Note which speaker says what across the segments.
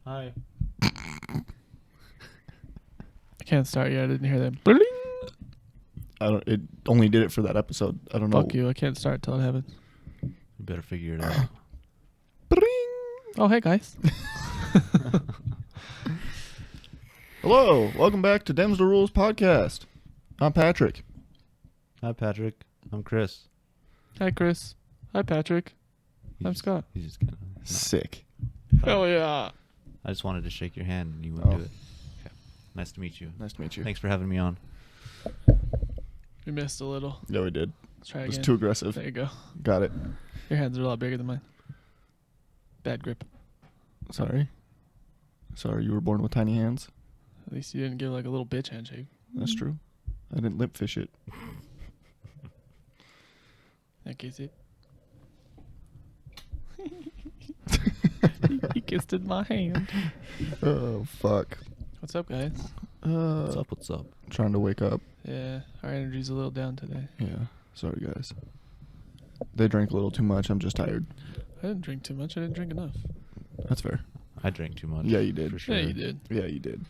Speaker 1: Hi.
Speaker 2: I can't start yet. I didn't hear that. Bling!
Speaker 3: It only did it for that episode. I don't know.
Speaker 2: Fuck you. I can't start till it happens.
Speaker 1: You better figure it out.
Speaker 3: Bring.
Speaker 2: Oh, hey, guys.
Speaker 3: Hello. Welcome back to Dems Da Rules Podcast. I'm Patrick.
Speaker 1: Hi, Patrick. I'm Chris.
Speaker 2: Hi, Chris. Hi, Patrick. I'm Scott.
Speaker 1: He's just kind of
Speaker 3: Sick.
Speaker 2: Hell yeah.
Speaker 1: I just wanted to shake your hand and you wouldn't
Speaker 3: Oh.
Speaker 1: do it. Okay. Nice to meet you.
Speaker 3: Nice to meet you.
Speaker 1: Thanks for having me on.
Speaker 2: We missed a little.
Speaker 3: Yeah, we did.
Speaker 2: Let's try
Speaker 3: It was
Speaker 2: again.
Speaker 3: too aggressive.
Speaker 2: There you go.
Speaker 3: Got it.
Speaker 2: Your hands are a lot bigger than mine. Bad grip.
Speaker 3: Sorry, you were born with tiny hands.
Speaker 2: At least you didn't give like a little bitch handshake.
Speaker 3: That's true. I didn't lip fish it.
Speaker 2: That gets it. He kissed in my hand.
Speaker 3: Oh, fuck.
Speaker 2: What's up, guys?
Speaker 1: What's up?
Speaker 3: Trying to wake up.
Speaker 2: Yeah, our energy's a little down today.
Speaker 3: Yeah. Sorry, guys. They drank a little too much. I'm just tired.
Speaker 2: I didn't drink too much. I didn't drink enough.
Speaker 3: That's fair.
Speaker 1: I drank too much.
Speaker 3: Yeah, you did.
Speaker 1: For sure.
Speaker 2: Yeah, you did.
Speaker 3: Yeah, you did.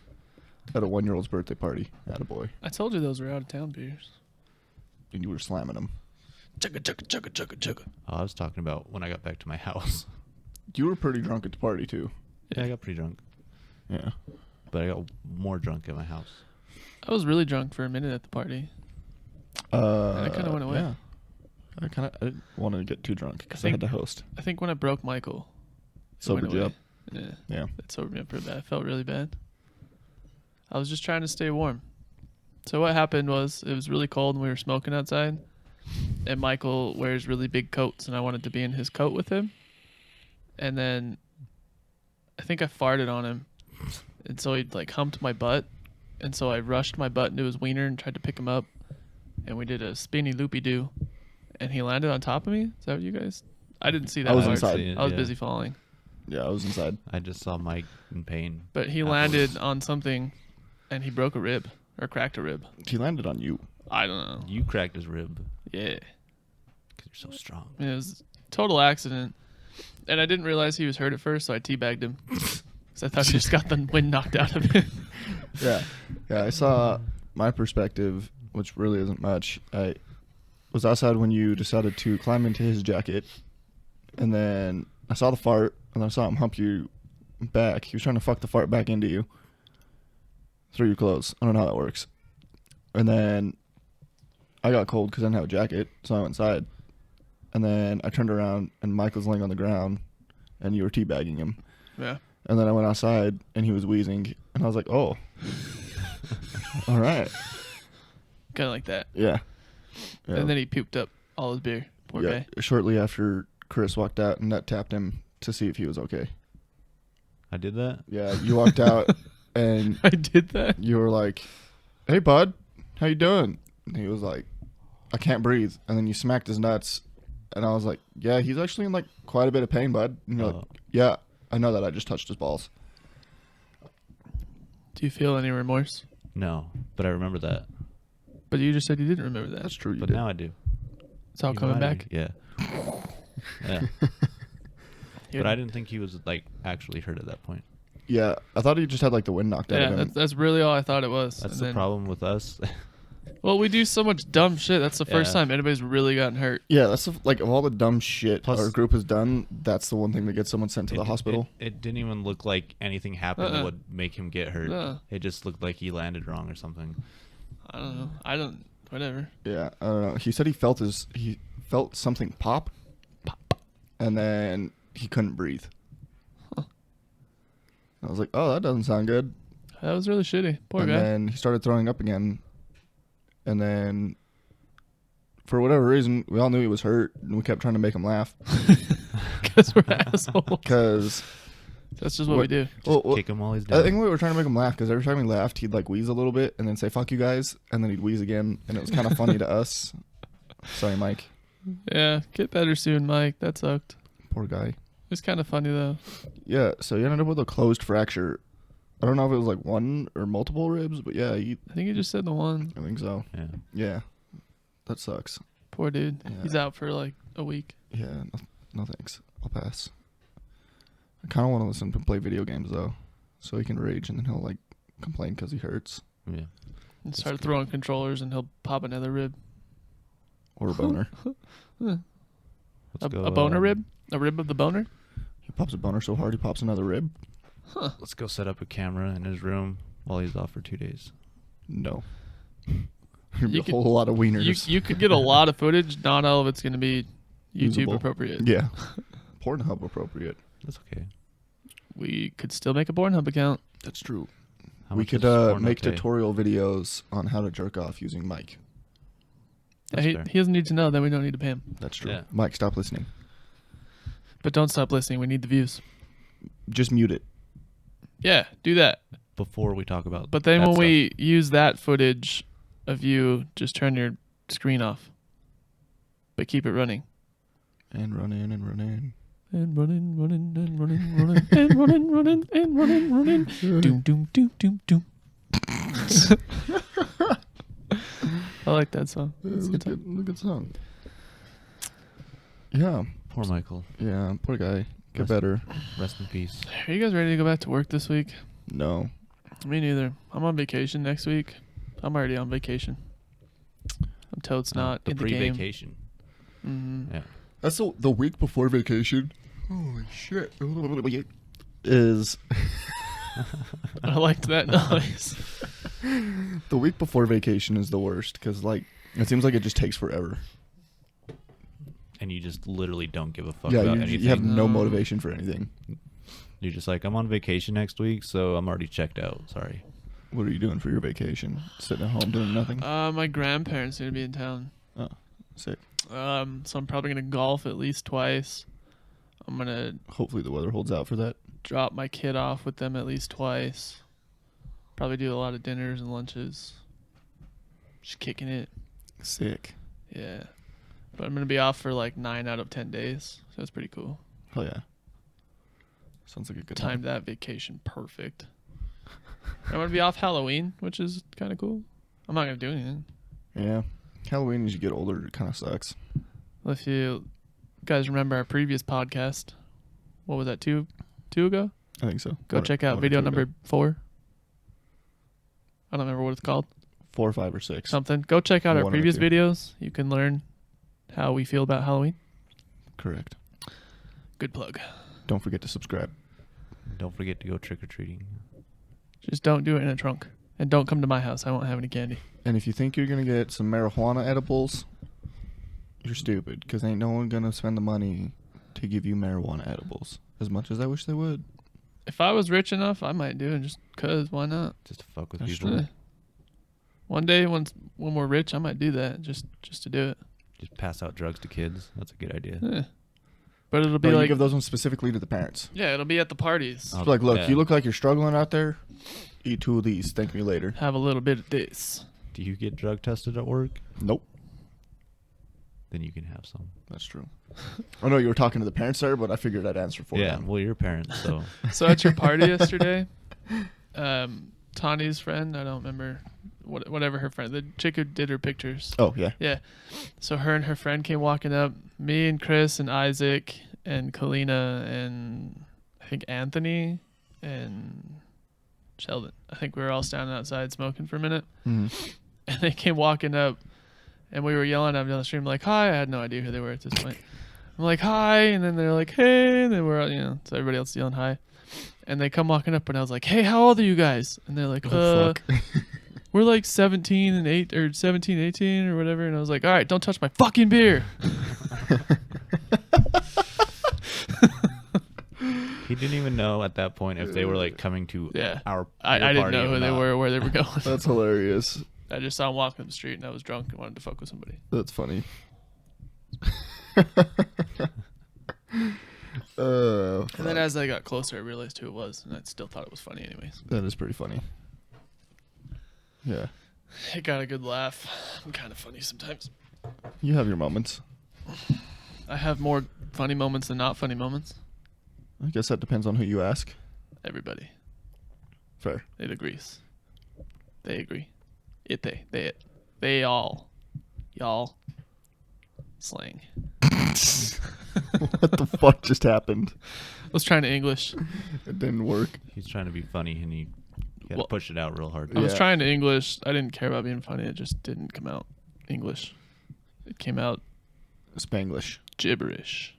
Speaker 3: At a 1-year-old's birthday party. Attaboy.
Speaker 2: I told you those were out of town beers.
Speaker 3: And you were slamming them.
Speaker 2: Chugga, chugga, chugga, chugga, chugga.
Speaker 1: Oh, I was talking about when I got back to my house.
Speaker 3: You were pretty drunk at the party, too.
Speaker 1: Yeah, I got pretty drunk.
Speaker 3: Yeah.
Speaker 1: But I got more drunk at my house.
Speaker 2: I was really drunk for a minute at the party. And it kinda went away.
Speaker 3: Yeah. I didn't want to get too drunk because I
Speaker 2: think-
Speaker 3: had to host.
Speaker 2: I think when I broke Michael, it
Speaker 3: Sobered
Speaker 2: went
Speaker 3: you
Speaker 2: away.
Speaker 3: up?
Speaker 2: Yeah,
Speaker 3: Yeah.
Speaker 2: it sobered me up pretty bad. I felt really bad. I was just trying to stay warm. So what happened was it was really cold and we were smoking outside. And Michael wears really big coats and I wanted to be in his coat with him. And then I think I farted on him. And so he like humped my butt. And so I rushed my butt into his wiener and tried to pick him up. And we did a spinny loopy-doo. And he landed on top of me. Is that what you guys? I didn't see that
Speaker 3: I was
Speaker 2: part.
Speaker 3: inside.
Speaker 2: I was
Speaker 1: Yeah.
Speaker 2: busy falling.
Speaker 3: Yeah, I was inside.
Speaker 1: I just saw Mike in pain.
Speaker 2: But he
Speaker 1: Afterwards.
Speaker 2: landed on something and he broke a rib or cracked a rib.
Speaker 3: He landed on you.
Speaker 2: I don't know.
Speaker 1: You cracked his rib
Speaker 2: Yeah.
Speaker 1: because you're so strong.
Speaker 2: It was a total accident. And I didn't realize he was hurt at first, so I teabagged him. Because I thought he just got the wind knocked out of him.
Speaker 3: Yeah. Yeah, I saw my perspective, which really isn't much. I was outside when you decided to climb into his jacket. And then I saw the fart, and then I saw him hump you back. He was trying to fuck the fart back into you through your clothes. I don't know how that works. And then I got cold because I didn't have a jacket, so I went inside. And then I turned around, and Michael's laying on the ground, and you were teabagging him.
Speaker 2: Yeah.
Speaker 3: And then I went outside, and he was wheezing, and I was like, oh. All right.
Speaker 2: Kind of like that.
Speaker 3: Yeah. Yeah.
Speaker 2: And then he puked up all his beer. Poor
Speaker 3: yeah.
Speaker 2: guy.
Speaker 3: Shortly after Chris walked out and nut tapped him to see if he was okay.
Speaker 1: I did that?
Speaker 3: Yeah, you walked out, and
Speaker 2: I did that?
Speaker 3: you were like, hey, bud, how you doing? And he was like, I can't breathe. And then you smacked his nuts, and I was like, yeah, he's actually in like quite a bit of pain, bud. And you're like, yeah, I know that. I just touched his balls.
Speaker 2: Do you feel any remorse?
Speaker 1: No, but I remember that.
Speaker 2: But you just said you didn't remember that.
Speaker 3: That's true. You
Speaker 1: But
Speaker 3: did.
Speaker 1: now I do.
Speaker 2: It's all
Speaker 1: You
Speaker 2: coming
Speaker 1: reminded
Speaker 2: back.
Speaker 1: me. Yeah. Yeah. But I didn't think he was like actually hurt at that point.
Speaker 3: Yeah, I thought he just had like the wind knocked out
Speaker 2: Yeah,
Speaker 3: of him.
Speaker 2: that's really all I thought it was.
Speaker 1: That's
Speaker 2: And
Speaker 1: the
Speaker 2: then-
Speaker 1: problem with us.
Speaker 2: Well, we do so much dumb shit. That's the first
Speaker 1: Yeah.
Speaker 2: time anybody's really gotten hurt.
Speaker 3: Yeah, that's like of all the dumb shit
Speaker 1: Plus-
Speaker 3: our group has done. That's the one thing that gets someone sent to the hospital.
Speaker 1: It didn't even look like anything happened that
Speaker 2: Uh-uh.
Speaker 1: would make him get hurt.
Speaker 2: No.
Speaker 1: It just looked like he landed wrong or something.
Speaker 2: I don't know. Whatever.
Speaker 3: Yeah, I don't know. He said he felt something pop, and then he couldn't breathe.
Speaker 2: Huh.
Speaker 3: I was like, oh, that doesn't sound good.
Speaker 2: That was really shitty. Poor
Speaker 3: and
Speaker 2: guy.
Speaker 3: then he started throwing up again, and then for whatever reason, we all knew he was hurt, and we kept trying to make him laugh
Speaker 2: Because we're assholes.
Speaker 3: because
Speaker 2: That's just what we do.
Speaker 1: Kick him while he's down.
Speaker 3: I think we were trying to make him laugh because every time he laughed, he'd like wheeze a little bit and then say "fuck you guys," and then he'd wheeze again, and it was kind of funny to us. Sorry, Mike.
Speaker 2: Yeah, get better soon, Mike. That sucked.
Speaker 3: Poor guy.
Speaker 2: It's kind of funny though.
Speaker 3: Yeah, so he ended up with a closed fracture. I don't know if it was like one or multiple ribs, but yeah,
Speaker 2: I think you just said the one.
Speaker 3: I think so.
Speaker 1: Yeah.
Speaker 3: Yeah, that sucks.
Speaker 2: Poor dude.
Speaker 3: Yeah.
Speaker 2: He's out for like a week.
Speaker 3: Yeah, no thanks. I'll pass. I kind of want to listen to play video games though. so he can rage, and then he'll like complain because he hurts.
Speaker 1: Yeah.
Speaker 2: And start throwing controllers, and he'll pop another rib.
Speaker 3: Or a boner.
Speaker 1: Let's
Speaker 2: A
Speaker 1: go,
Speaker 2: boner rib? A rib of the boner?
Speaker 3: He pops a boner so hard he pops another rib.
Speaker 2: Huh.
Speaker 1: Let's go set up a camera in his room while he's off for 2 days.
Speaker 3: No. There'd be
Speaker 2: You
Speaker 3: a
Speaker 2: could-
Speaker 3: whole lot of wieners.
Speaker 2: You could get a lot of footage. Not all of it's going to be YouTube
Speaker 3: Usable.
Speaker 2: appropriate.
Speaker 3: Yeah. Pornhub appropriate.
Speaker 1: That's okay.
Speaker 2: We could still make a Pornhub account.
Speaker 3: That's true.
Speaker 1: How
Speaker 3: We
Speaker 1: much
Speaker 3: could
Speaker 1: does Pornhub
Speaker 3: make
Speaker 1: pay?
Speaker 3: tutorial videos on how to jerk off using Mike.
Speaker 1: That's
Speaker 2: He
Speaker 1: fair.
Speaker 2: doesn't need to know. Then we don't need to pay him.
Speaker 3: That's true.
Speaker 1: Yeah.
Speaker 3: Mike, stop listening.
Speaker 2: But don't stop listening. We need the views.
Speaker 3: Just mute it.
Speaker 2: Yeah, do that.
Speaker 1: Before we talk about
Speaker 2: But then
Speaker 1: that
Speaker 2: when
Speaker 1: stuff.
Speaker 2: we use that footage of you, just turn your screen off. But keep it running.
Speaker 3: And run in and run in.
Speaker 2: And running, running, and running, running, and running, running, and running, running. Doom, doom, doom, doom, doom. I like that song. It's a good song.
Speaker 3: Good song. Yeah.
Speaker 1: Poor Michael.
Speaker 3: Yeah. Poor guy. Get
Speaker 1: Rest-
Speaker 3: better.
Speaker 1: Rest in peace.
Speaker 2: Are you guys ready to go back to work this week?
Speaker 3: No.
Speaker 2: Me neither. I'm on vacation next week. I'm already on vacation. I'm totes not
Speaker 1: the
Speaker 2: in the game.
Speaker 1: pre-vacation.
Speaker 2: Mm-hmm.
Speaker 1: Yeah.
Speaker 3: That's the week before vacation. Holy shit. Is
Speaker 2: I liked that noise.
Speaker 3: the week before vacation is the worst because like it seems like it just takes forever.
Speaker 1: And you just literally don't give a fuck
Speaker 3: Yeah,
Speaker 1: about
Speaker 3: you
Speaker 1: anything.
Speaker 3: have no
Speaker 2: No.
Speaker 3: motivation for anything.
Speaker 1: You're just like, I'm on vacation next week, so I'm already checked out. Sorry.
Speaker 3: What are you doing for your vacation? Sitting at home doing nothing?
Speaker 2: My grandparents are gonna be in town.
Speaker 3: Oh, sick.
Speaker 2: So I'm probably gonna golf at least twice. I'm gonna
Speaker 3: Hopefully the weather holds out for that.
Speaker 2: drop my kid off with them at least twice. Probably do a lot of dinners and lunches. Just kicking it.
Speaker 3: Sick.
Speaker 2: Yeah. But I'm gonna be off for like 9 out of 10 days. So it's pretty cool.
Speaker 3: Hell yeah. Sounds like a good
Speaker 2: Timed that vacation perfect. I'm gonna be off Halloween, which is kind of cool. I'm not gonna do anything.
Speaker 3: Yeah. Halloween, as you get older, it kind of sucks.
Speaker 2: Well, if you guys remember our previous podcast, what was that, two ago?
Speaker 3: I think so.
Speaker 2: Go check out video number 4. I don't remember what it's called.
Speaker 3: 4, 5, or 6.
Speaker 2: Something. Go check out our
Speaker 3: One or
Speaker 2: previous
Speaker 3: two.
Speaker 2: videos. You can learn how we feel about Halloween.
Speaker 3: Correct.
Speaker 2: Good plug.
Speaker 3: Don't forget to subscribe.
Speaker 1: Don't forget to go trick-or-treating.
Speaker 2: Just don't do it in a trunk. And don't come to my house. I won't have any candy.
Speaker 3: And if you think you're going to get some marijuana edibles, you're stupid. Because ain't no one going to spend the money to give you marijuana edibles. As much as I wish they would.
Speaker 2: If I was rich enough, I might do it just because. Why not?
Speaker 1: Just to fuck with
Speaker 3: That's
Speaker 1: people.
Speaker 3: true.
Speaker 2: Eh. One day, when we're rich, I might do that just to do it.
Speaker 1: Just pass out drugs to kids. That's a good idea.
Speaker 2: Eh. But it'll be
Speaker 3: But you
Speaker 2: like,
Speaker 3: give those ones specifically to the parents.
Speaker 2: yeah, it'll be at the parties.
Speaker 1: Oh,
Speaker 3: It's like, look,
Speaker 1: yeah.
Speaker 3: you look like you're struggling out there. Eat 2 of these. Thank me later.
Speaker 2: Have a little bit of this.
Speaker 1: Do you get drug tested at work?
Speaker 3: Nope.
Speaker 1: Then you can have some.
Speaker 3: That's true. I know you were talking to the parents there, but I figured I'd answer for
Speaker 1: Yeah,
Speaker 3: them.
Speaker 1: well, you're parents, so.
Speaker 2: So at your party yesterday, Tani's friend, I don't remember, whatever her friend, the chick who did her pictures.
Speaker 3: Oh, yeah.
Speaker 2: Yeah. So her and her friend came walking up. Me and Chris and Isaac and Kalina and I think Anthony and Sheldon. I think we were all standing outside smoking for a minute.
Speaker 3: Mhm.
Speaker 2: And they came walking up and we were yelling at them down the street. I'm like, hi. I had no idea who they were at this point. I'm like, hi. And then they're like, hey. And then we're, so everybody else yelling hi. And they come walking up and I was like, hey, how old are you guys? And they're like,
Speaker 3: Oh, fuck.
Speaker 2: we're like 17 and 8 or 17, 18 or whatever. And I was like, all right, don't touch my fucking beer.
Speaker 1: He didn't even know at that point if they were like coming to
Speaker 2: Yeah.
Speaker 1: our
Speaker 2: I
Speaker 1: your
Speaker 2: didn't
Speaker 1: party
Speaker 2: know
Speaker 1: or
Speaker 2: who they
Speaker 1: not.
Speaker 2: were or where they were going.
Speaker 3: That's hilarious.
Speaker 2: I just saw him walking up the street and I was drunk and wanted to fuck with somebody.
Speaker 3: That's funny.
Speaker 2: And then as I got closer, I realized who it was, and I still thought it was funny anyways.
Speaker 3: That is pretty funny. Yeah.
Speaker 2: It got a good laugh. I'm kind of funny sometimes.
Speaker 3: You have your moments.
Speaker 2: I have more funny moments than not funny moments.
Speaker 3: I guess that depends on who you ask.
Speaker 2: Everybody.
Speaker 3: Fair.
Speaker 2: It agrees. They agree. They all. Y'all. Slang.
Speaker 3: What the fuck just happened?
Speaker 2: was trying to English.
Speaker 3: It didn't work.
Speaker 1: He's trying to be funny, and he had to push it out real hard.
Speaker 2: I was trying to English. I didn't care about being funny. It just didn't come out English. It came out
Speaker 3: Spanglish.
Speaker 2: gibberish.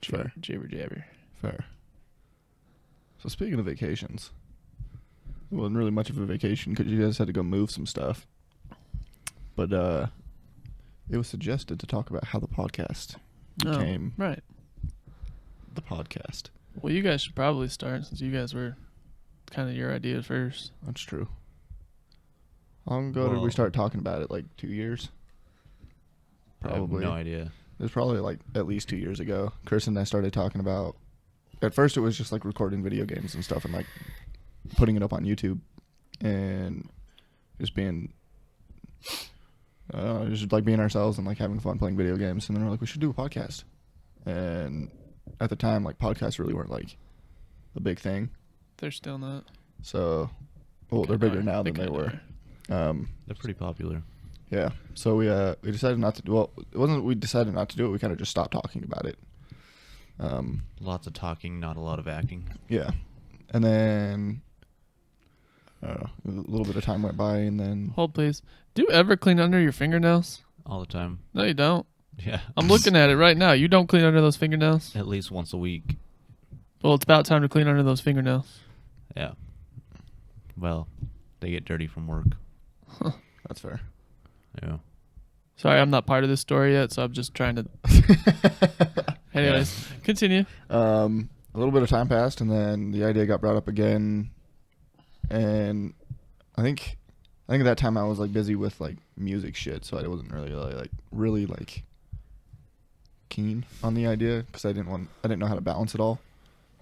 Speaker 3: Fair.
Speaker 2: Jabber jabber.
Speaker 3: Fair. So speaking of vacations, it wasn't really much of a vacation because you guys had to go move some stuff. But it was suggested to talk about how the podcast became
Speaker 2: right.
Speaker 3: the podcast.
Speaker 2: Well, you guys should probably start since you guys were kind of your idea first.
Speaker 3: That's true. How long ago did we start talking about it? Like 2 years? Probably.
Speaker 1: I have no idea.
Speaker 3: It was probably like at least 2 years ago. Chris and I started talking about. At first, it was just like recording video games and stuff, and like putting it up on YouTube, and just being, just like being ourselves and like having fun playing video games. And then we're like, we should do a podcast. And at the time, like podcasts really weren't like a big thing.
Speaker 2: They're still not.
Speaker 3: So, well, they're bigger now than they were.
Speaker 1: They're pretty popular.
Speaker 3: Yeah. So we decided not to do. Well, it wasn't we decided not to do it. We kind of just stopped talking about it.
Speaker 1: Lots of talking, not a lot of acting.
Speaker 3: Yeah. And then I don't know, a little bit of time went by, and then
Speaker 2: Hold, please. Do you ever clean under your fingernails?
Speaker 1: All the time.
Speaker 2: No, you don't.
Speaker 1: Yeah.
Speaker 2: I'm looking at it right now. You don't clean under those fingernails?
Speaker 1: At least once a week.
Speaker 2: Well, it's about time to clean under those fingernails.
Speaker 1: Yeah. Well, they get dirty from work.
Speaker 3: that's fair.
Speaker 1: Yeah.
Speaker 2: Sorry, I'm not part of this story yet, so I'm just trying to. Anyways, continue.
Speaker 3: A little bit of time passed, and then the idea got brought up again, and I think at that time I was like busy with like music shit, so I wasn't really keen on the idea because I didn't know how to balance it all.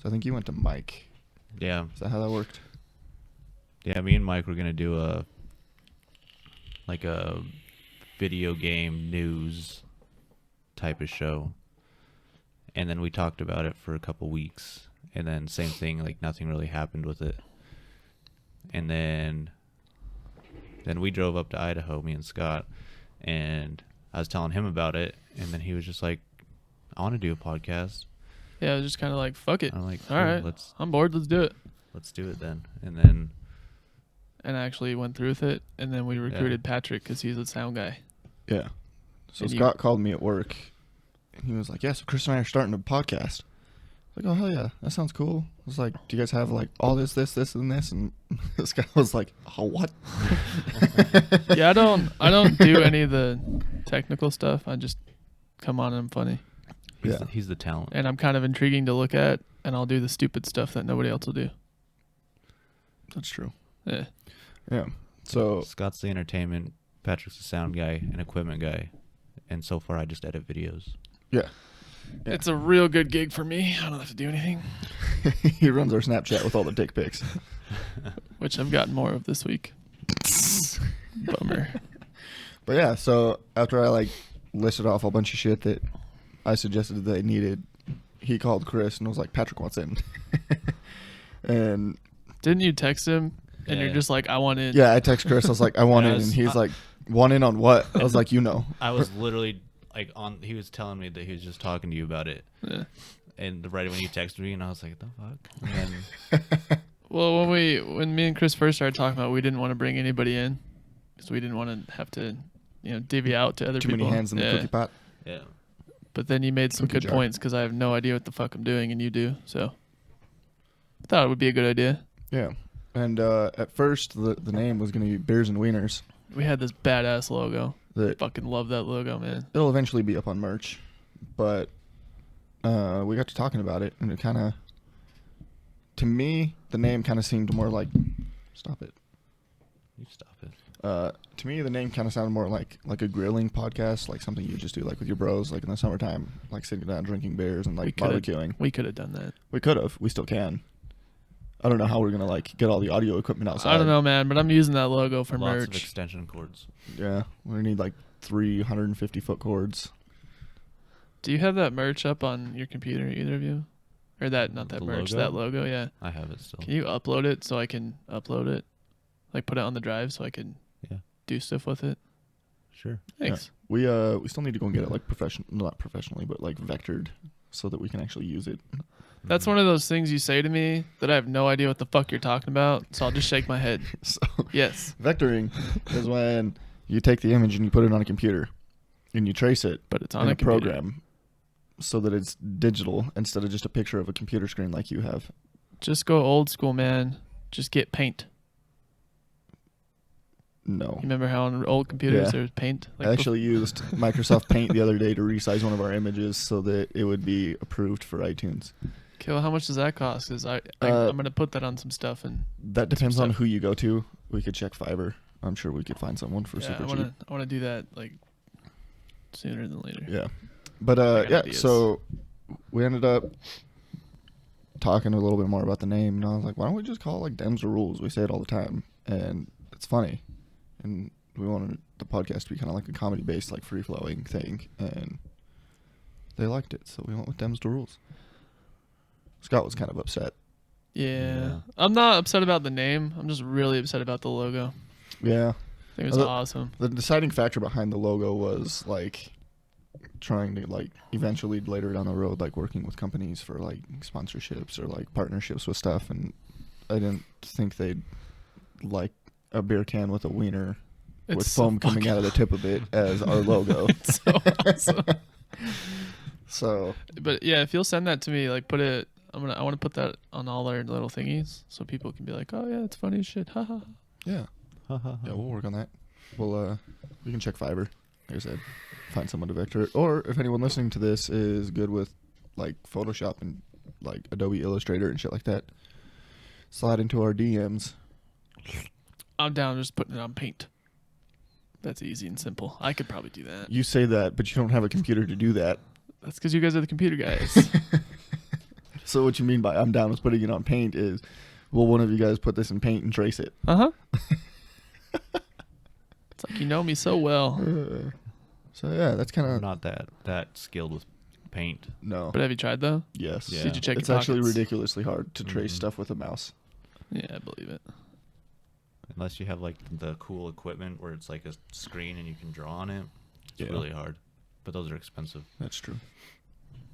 Speaker 3: So I think you went to Mike.
Speaker 1: Yeah.
Speaker 3: Is that how that worked?
Speaker 1: Yeah, me and Mike were gonna do a video game news type of show. And then we talked about it for a couple weeks, and then same thing, like nothing really happened with it. And then we drove up to Idaho, me and Scott, and I was telling him about it, and then he was just like, I want to do a podcast.
Speaker 2: Yeah, I was just kind of like, fuck it.
Speaker 1: I'm like,
Speaker 2: all right, I'm bored. Let's do it.
Speaker 1: Let's do it then. And
Speaker 2: I actually went through with it, and then we recruited Patrick because he's a sound guy.
Speaker 3: Yeah. So
Speaker 2: And
Speaker 3: Scott called me at work, and he was like, yeah, so Chris and I are starting a podcast. I was like, oh, hell yeah, that sounds cool. I was like, do you guys have like all this, and this? And this guy was like, oh, what?
Speaker 2: Yeah, I don't do any of the technical stuff. I just come on and I'm funny.
Speaker 1: he's the talent.
Speaker 2: And I'm kind of intriguing to look at, and I'll do the stupid stuff that nobody else will do.
Speaker 3: That's true.
Speaker 2: Yeah.
Speaker 3: Yeah. So
Speaker 1: Scott's the entertainment, Patrick's the sound guy and equipment guy, and so far I just edit videos.
Speaker 3: yeah.
Speaker 2: It's a real good gig for me. I don't have to do anything,
Speaker 3: He runs our Snapchat with all the dick pics.
Speaker 2: which I've gotten more of this week. Bummer.
Speaker 3: But yeah, so after I like listed off a bunch of shit that I suggested that they needed, he called Chris and was like, Patrick wants in. And
Speaker 2: Didn't you text him? And
Speaker 1: Yeah.
Speaker 2: you're just like, I want in.
Speaker 3: yeah, I text Chris. I was like, I want
Speaker 1: Yeah,
Speaker 3: in. And he's like, want in on what? I was like, you know.
Speaker 1: I was literally like he was telling me that he was just talking to you about it.
Speaker 2: Yeah.
Speaker 1: And right when you texted me, and I was like, the fuck? And then,
Speaker 2: Well, when me and Chris first started talking about it, we didn't want to bring anybody in because we didn't want to have to, divvy out to other
Speaker 3: Too
Speaker 2: people.
Speaker 3: many hands in the cookie pot.
Speaker 1: yeah.
Speaker 2: But then you made some
Speaker 3: Cookie
Speaker 2: good
Speaker 3: jar.
Speaker 2: points because I have no idea what the fuck I'm doing and you do. So I thought it would be a good idea.
Speaker 3: Yeah. And at first, the name was going to be Beers and Wieners.
Speaker 2: We had this badass logo.
Speaker 3: That
Speaker 2: Fucking love that logo, man.
Speaker 3: it'll eventually be up on merch. But we got to talking about it, and it kind of, to me, the name kind of seemed more like, stop it.
Speaker 1: You stop it.
Speaker 3: To me, the name kind of sounded more like a grilling podcast, like something you just do like with your bros, like in the summertime, like sitting down drinking beers and like barbecuing.
Speaker 2: We could have done that.
Speaker 3: We could have. We still can. I don't know how we're gonna like get all the audio equipment outside.
Speaker 2: I don't know, man, but I'm using that logo for
Speaker 1: Lots of
Speaker 2: merch.
Speaker 1: extension cords.
Speaker 3: Yeah, we need like 350-foot cords.
Speaker 2: Do you have that merch up on your computer, either of you? Or that, not that
Speaker 1: The
Speaker 2: merch,
Speaker 1: logo?
Speaker 2: that logo, yeah.
Speaker 1: I have it still.
Speaker 2: Can you upload it so I can upload it? Like put it on the drive so I can
Speaker 1: Yeah.
Speaker 2: do stuff with it?
Speaker 1: Sure.
Speaker 2: Thanks.
Speaker 3: We still need to go and get it like not professionally, but like vectored, so that we can actually use it.
Speaker 2: That's one of those things you say to me that I have no idea what the fuck you're talking about, so I'll just shake my head.
Speaker 3: So
Speaker 2: Yes.
Speaker 3: vectoring is when you take the image and you put it on a computer and you trace it
Speaker 2: But it's on
Speaker 3: in
Speaker 2: a
Speaker 3: a
Speaker 2: computer.
Speaker 3: program so that it's digital instead of just a picture of a computer screen like you have.
Speaker 2: Just go old school, man. Just get paint.
Speaker 3: No.
Speaker 2: You remember how on old computers
Speaker 3: Yeah.
Speaker 2: there was paint?
Speaker 3: I actually used Microsoft Paint the other day to resize one of our images so that it would be approved for iTunes.
Speaker 2: Okay, well, how much does that cost? Because I'm going to put that on some stuff. And
Speaker 3: That depends on
Speaker 2: stuff.
Speaker 3: who you go to. We could check Fiverr. I'm sure we could find someone for
Speaker 2: yeah,
Speaker 3: super
Speaker 2: I
Speaker 3: cheap.
Speaker 2: want to do that like sooner than later.
Speaker 3: Yeah. But
Speaker 2: got
Speaker 3: yeah,
Speaker 2: ideas.
Speaker 3: so we ended up talking a little bit more about the name, and I was like, why don't we just call it like Dems Da Rules? We say it all the time, and it's funny. And we wanted the podcast to be kind of like a comedy-based, like free-flowing thing, and they liked it, so we went with Dems Da Rules. Scott was kind of upset.
Speaker 2: Yeah. I'm not upset about the name. I'm just really upset about the logo.
Speaker 3: Yeah.
Speaker 2: I think it was awesome.
Speaker 3: The deciding factor behind the logo was like trying to like eventually later down the road like working with companies for like sponsorships or like partnerships with stuff, and I didn't think they'd like a beer can with a wiener with
Speaker 2: It's so
Speaker 3: foam coming
Speaker 2: fucking
Speaker 3: out of the tip of it as our logo.
Speaker 2: It's so awesome.
Speaker 3: So
Speaker 2: But yeah, if you'll send that to me, like put it. I want to put that on all our little thingies so people can be like, oh yeah, it's funny as shit. Ha ha.
Speaker 3: yeah, yeah, we'll work on that. We'll we can check Fiverr, like I said, find someone to vector it. Or if anyone listening to this is good with like Photoshop and like Adobe Illustrator and shit like that, slide into our DMs.
Speaker 2: I'm down just putting it on paint. That's easy and simple. I could probably do that.
Speaker 3: You say that, but you don't have a computer to do that.
Speaker 2: That's because you guys are the computer guys.
Speaker 3: So what you mean by I'm down with putting it on paint is, will one of you guys put this in paint and trace it?
Speaker 2: Uh-huh. It's like you know me so well.
Speaker 3: So yeah, that's kind
Speaker 1: I'm
Speaker 3: of
Speaker 1: not that skilled with paint.
Speaker 3: no.
Speaker 2: But have you tried though?
Speaker 3: Yes.
Speaker 1: Yeah.
Speaker 2: Did you check
Speaker 3: It's
Speaker 2: your
Speaker 3: actually
Speaker 2: pockets?
Speaker 3: ridiculously hard to trace
Speaker 1: Mhm.
Speaker 3: stuff with a mouse.
Speaker 2: Yeah, I believe it.
Speaker 1: Unless you have like the cool equipment where it's like a screen and you can draw on it. It's
Speaker 3: Yeah.
Speaker 1: really hard. But those are expensive.
Speaker 3: That's true.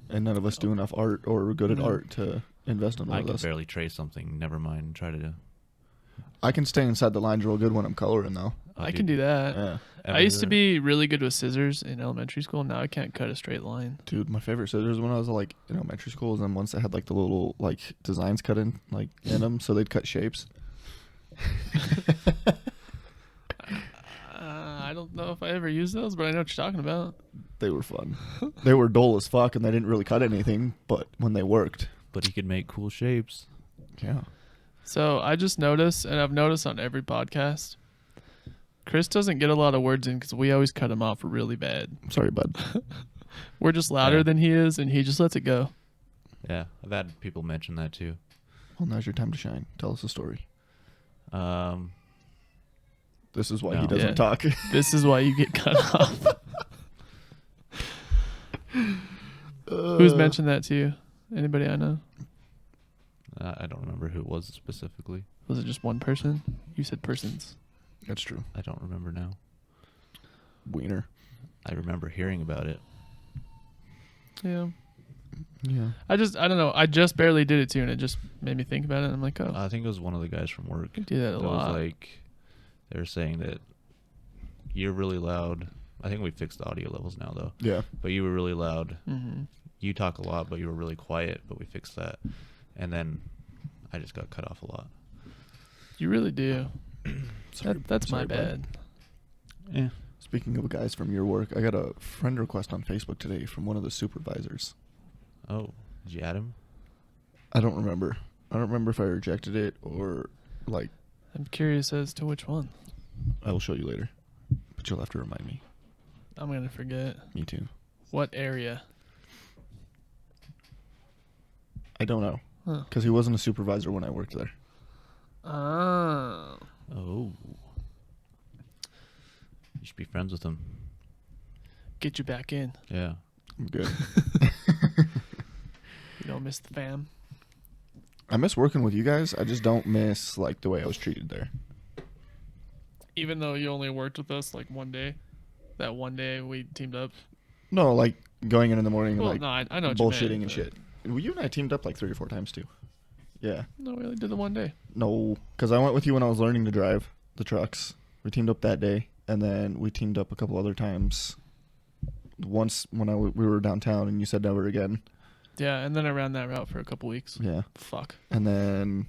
Speaker 3: And none of us do enough art or are good at
Speaker 2: No.
Speaker 3: art to invest in one
Speaker 1: I
Speaker 3: of
Speaker 1: can
Speaker 3: those.
Speaker 1: barely trace something. Never mind. Try to do.
Speaker 3: I can stay inside the lines real good when I'm coloring though.
Speaker 2: I can do that.
Speaker 3: Yeah.
Speaker 2: I used to be really good with scissors in elementary school. Now I can't cut a straight line.
Speaker 3: Dude, my favorite scissors when I was like in elementary school is them ones that had like the little like designs cut in like in them, so they'd cut shapes.
Speaker 2: I don't know if I ever used those, but I know what you're talking about.
Speaker 3: They were fun. They were dull as fuck, and they didn't really cut anything, but when they worked,
Speaker 1: But he could make cool shapes.
Speaker 3: yeah.
Speaker 2: So I just noticed, and I've noticed on every podcast, Chris doesn't get a lot of words in because we always cut him off really bad.
Speaker 3: Sorry, bud.
Speaker 2: We're just louder
Speaker 1: Yeah.
Speaker 2: than he is, and he just lets it go.
Speaker 1: Yeah, I've had people mention that too.
Speaker 3: Well, now's your time to shine. Tell us a story. This is why he
Speaker 1: No.
Speaker 3: doesn't
Speaker 2: Yeah.
Speaker 3: talk.
Speaker 2: This is why you get cut off. Who's mentioned that to you? Anybody I know?
Speaker 1: I don't remember who it was specifically.
Speaker 2: Was it just one person? You said persons.
Speaker 3: That's true.
Speaker 1: I don't remember now.
Speaker 3: Wiener.
Speaker 1: I remember hearing about it.
Speaker 2: Yeah.
Speaker 3: Yeah.
Speaker 2: I don't know. I just barely did it too, and it just made me think about it. And I'm like, oh,
Speaker 1: I think it was one of the guys from work.
Speaker 2: I do that a
Speaker 1: That
Speaker 2: lot.
Speaker 1: was like, they were saying that you're really loud. I think we fixed the audio levels now though.
Speaker 3: Yeah.
Speaker 1: But you were really loud.
Speaker 2: Mm-hmm.
Speaker 1: You talk a lot, but you were really quiet. But we fixed that, and then I just got cut off a lot.
Speaker 2: You really do.
Speaker 3: Sorry-
Speaker 2: That's my
Speaker 3: sorry, bud.
Speaker 2: bad.
Speaker 1: Yeah.
Speaker 3: Speaking of guys from your work, I got a friend request on Facebook today from one of the supervisors.
Speaker 1: Oh, did you add him?
Speaker 3: I don't remember. I don't remember if I rejected it or like.
Speaker 2: I'm curious as to which one.
Speaker 3: I will show you later, but you'll have to remind me.
Speaker 2: I'm gonna forget.
Speaker 3: Me too.
Speaker 2: What area?
Speaker 3: I don't know
Speaker 2: Huh.
Speaker 3: because he wasn't a supervisor when I worked there.
Speaker 2: Oh.
Speaker 1: Oh. You should be friends with him.
Speaker 2: Get you back in.
Speaker 1: Yeah.
Speaker 3: I'm good.
Speaker 2: You don't miss the fam.
Speaker 3: I miss working with you guys. I just don't miss like the way I was treated there.
Speaker 2: Even though you only worked with us like one day. That one day we teamed up.
Speaker 3: No, like going in the morning and
Speaker 2: Well,
Speaker 3: like
Speaker 2: no, I know what you
Speaker 3: bullshitting
Speaker 2: meant,
Speaker 3: and
Speaker 2: but-
Speaker 3: shit. you and I teamed up like 3 or 4 times too. Yeah.
Speaker 2: No, we only did the one day.
Speaker 3: No, because I went with you when I was learning to drive the trucks. We teamed up that day, and then we teamed up a couple other times. Once when we were downtown, and you said never again.
Speaker 2: Yeah, and then I ran that route for a couple weeks.
Speaker 3: Yeah.
Speaker 2: Fuck.
Speaker 3: And then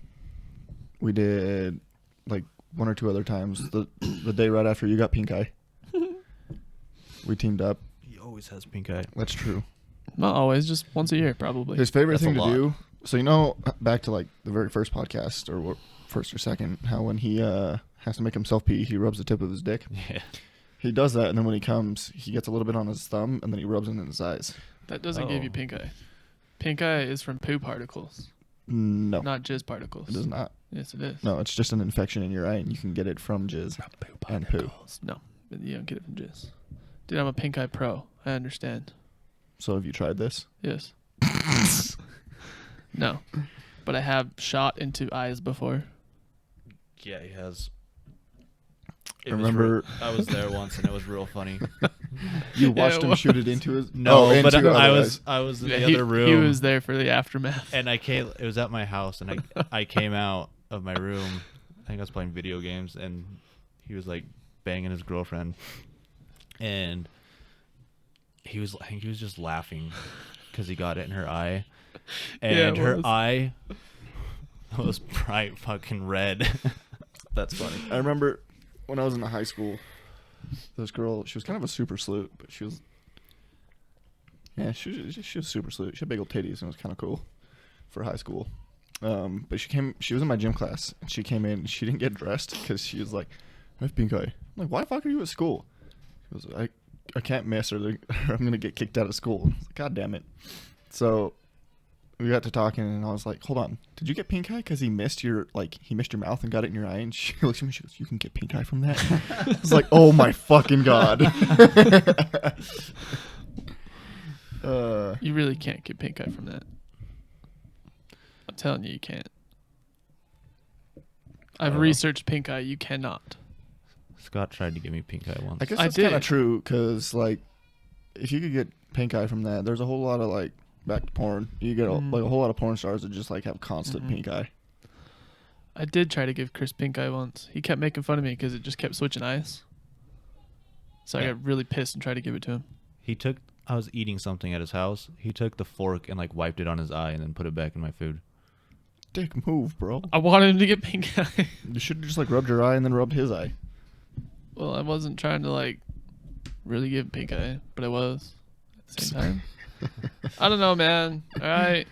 Speaker 3: we did like 1 or 2 other times. The day right after you got pink eye, we teamed up.
Speaker 1: He always has pink eye.
Speaker 3: That's true.
Speaker 2: Not always, just once a year probably.
Speaker 3: His favorite
Speaker 1: That's
Speaker 3: thing
Speaker 1: a
Speaker 3: to
Speaker 1: lot.
Speaker 3: do. So back to like the very first podcast or first or second, how when he has to make himself pee, he rubs the tip of his dick.
Speaker 1: Yeah.
Speaker 3: He does that, and then when he comes, he gets a little bit on his thumb, and then he rubs it in his eyes.
Speaker 2: That doesn't give you
Speaker 1: Oh.
Speaker 2: pink eye. Pink eye is from poo particles,
Speaker 3: No,
Speaker 2: not jizz particles.
Speaker 3: it does not.
Speaker 2: Yes, it is.
Speaker 3: No, it's just an infection in your eye, and you can get it from jizz and poo.
Speaker 2: No, but you don't get it from jizz. Dude, I'm a pink eye pro. I understand.
Speaker 3: So have you tried this?
Speaker 2: Yes. No, but I have shot into eyes before.
Speaker 1: Yeah, he has.
Speaker 3: I remember
Speaker 1: I was there once, and it was real funny.
Speaker 3: you
Speaker 2: Yeah,
Speaker 3: watched
Speaker 2: it
Speaker 3: him
Speaker 2: was.
Speaker 3: shoot it into his.
Speaker 1: No,
Speaker 3: into
Speaker 1: but
Speaker 3: other
Speaker 1: I
Speaker 3: eyes.
Speaker 1: was in
Speaker 2: Yeah,
Speaker 1: the
Speaker 2: he,
Speaker 1: other room.
Speaker 2: He was there for the aftermath.
Speaker 1: And I came. It was at my house, and I came out of my room. I think I was playing video games, and he was like banging his girlfriend, and I think he was just laughing because he got it in her eye,
Speaker 2: Yeah,
Speaker 1: and
Speaker 2: it
Speaker 1: her
Speaker 2: was.
Speaker 1: eye was bright fucking red.
Speaker 3: That's funny. I remember when I was in high school, this girl, she was kind of a super salute, but she was, yeah, she was super salute. She had big old titties, and it was kind of cool for high school. But she was in my gym class, and she came in, and she didn't get dressed because she was like, I have pink eye. I'm like, why the fuck are you at school? She goes, I can't miss, or I'm going to get kicked out of school. I was like, God damn it. So we got to talking, and I was like, hold on, did you get pink eye because he missed your mouth and got it in your eye? And she looks at me, she goes, you can get pink eye from that? I was like, oh my fucking God.
Speaker 2: You really can't get pink eye from that. I'm telling you, you can't. I've researched pink eye. You cannot.
Speaker 1: Scott tried to give me pink eye once.
Speaker 3: I guess
Speaker 2: I
Speaker 3: that's kind
Speaker 2: did.
Speaker 3: of true, because like, if you could get pink eye from that, there's a whole lot of like, back to porn, you get like a whole lot of porn stars that just like have constant pink eye.
Speaker 2: I did try to give Chris pink eye once. He kept making fun of me because it just kept switching eyes. So I got really pissed and tried to give it to him.
Speaker 1: I was eating something at his house. He took the fork and like wiped it on his eye and then put it back in my food.
Speaker 3: Dick move, bro.
Speaker 2: I wanted him to get pink eye.
Speaker 3: You should have just like rubbed your eye and then rubbed his eye.
Speaker 2: Well, I wasn't trying to like really give pink eye, but I was at the same time. I don't know, man. All right.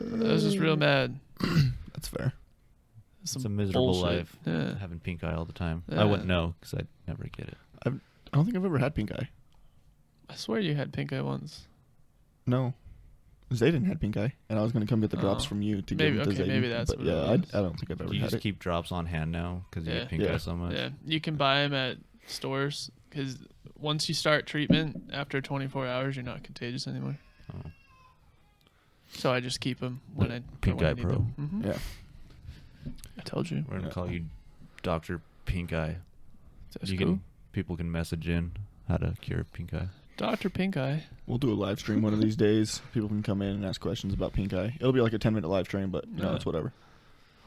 Speaker 2: I was just real mad.
Speaker 3: That's fair.
Speaker 1: It's a miserable
Speaker 2: bullshit.
Speaker 1: life.
Speaker 2: Yeah.
Speaker 1: Having pink eye all the time.
Speaker 2: Yeah.
Speaker 1: I wouldn't know because I'd never get it.
Speaker 3: I don't think I've ever had pink eye.
Speaker 2: I swear you had pink eye once.
Speaker 3: No. Zayden had pink eye, and I was going to come get the drops
Speaker 2: Oh.
Speaker 3: from you to
Speaker 2: Maybe-
Speaker 3: give them to
Speaker 2: okay,
Speaker 3: Zayden.
Speaker 2: maybe that's
Speaker 3: but
Speaker 2: what it
Speaker 3: yeah, I
Speaker 2: was.
Speaker 3: don't think I've ever
Speaker 1: Do you
Speaker 3: had
Speaker 1: just
Speaker 3: it.
Speaker 1: keep drops on hand now because you
Speaker 2: Yeah.
Speaker 1: get pink
Speaker 3: Yeah.
Speaker 1: eye so much?
Speaker 2: Yeah, you can buy them at stores because once you start treatment, after 24 hours, you're not contagious anymore.
Speaker 1: Oh.
Speaker 2: So I just keep them when I
Speaker 1: Pink
Speaker 2: when I
Speaker 1: Eye
Speaker 2: need
Speaker 1: Pro.
Speaker 2: them. Mhm.
Speaker 3: Yeah.
Speaker 2: I told you.
Speaker 1: We're gonna
Speaker 3: Yeah.
Speaker 1: call you Dr. Pink Eye.
Speaker 2: That's
Speaker 1: You
Speaker 2: cool.
Speaker 1: can people can message in how to cure pink eye.
Speaker 2: Dr. Pink Eye.
Speaker 3: We'll do a live stream one of these days. People can come in and ask questions about pink eye. It'll be like a 10-minute live stream, but
Speaker 2: Yeah.
Speaker 3: it's whatever.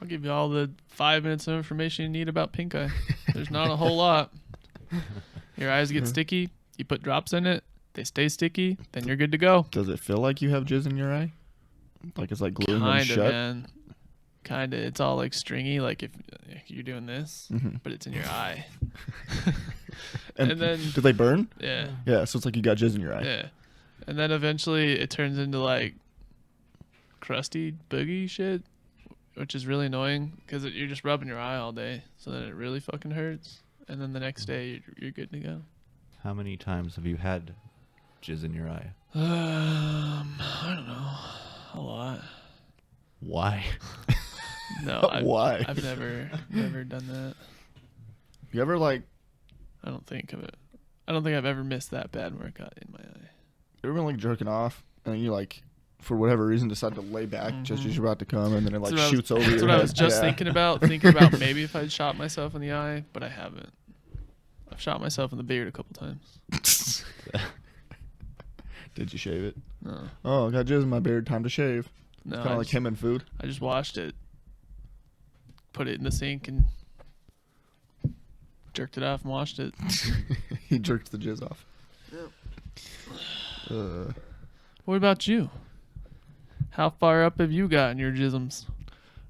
Speaker 2: I'll give you all the 5 minutes of information you need about pink eye. There's not a whole lot. Your eyes get sticky. You put drops in it. They stay sticky. Then you're good to go.
Speaker 3: Does it feel like you have jizz in your eye? Like it's like gluing them
Speaker 2: Kinda,
Speaker 3: shut?
Speaker 2: man. Kinda. It's all like stringy, like if you're doing this,
Speaker 3: Mhm.
Speaker 2: but it's in your eye.
Speaker 3: And,
Speaker 2: And then-
Speaker 3: do they burn?
Speaker 2: Yeah.
Speaker 3: Yeah, so it's like you got jizz in your eye.
Speaker 2: Yeah. And then eventually it turns into like crusty boogie shit, which is really annoying because you're just rubbing your eye all day. So then it really fucking hurts. And then the next day you're good to go.
Speaker 1: How many times have you had jizz in your eye?
Speaker 2: I don't know. A lot.
Speaker 1: Why?
Speaker 2: No,
Speaker 3: Why?
Speaker 2: I've never done that.
Speaker 3: You ever like
Speaker 2: I don't think of it. I don't think I've ever missed that bad where it got in my eye.
Speaker 3: you ever been like jerking off and then you like for whatever reason decide to lay back just as you're about to come and then it like
Speaker 2: That's what I was-
Speaker 3: shoots over your
Speaker 2: That's
Speaker 3: head?
Speaker 2: what I was just
Speaker 3: Yeah.
Speaker 2: thinking about. Thinking about maybe if I'd shot myself in the eye, but I haven't. I've shot myself in the beard a couple times.
Speaker 3: Did you shave it?
Speaker 2: No.
Speaker 3: Oh, I got jizz in my beard. Time to shave.
Speaker 2: No.
Speaker 3: Kind of like him and food.
Speaker 2: I just washed it, put it in the sink, and jerked it off and washed it.
Speaker 3: He jerked the jizz off.
Speaker 2: What about you? How far up have you gotten your jisms?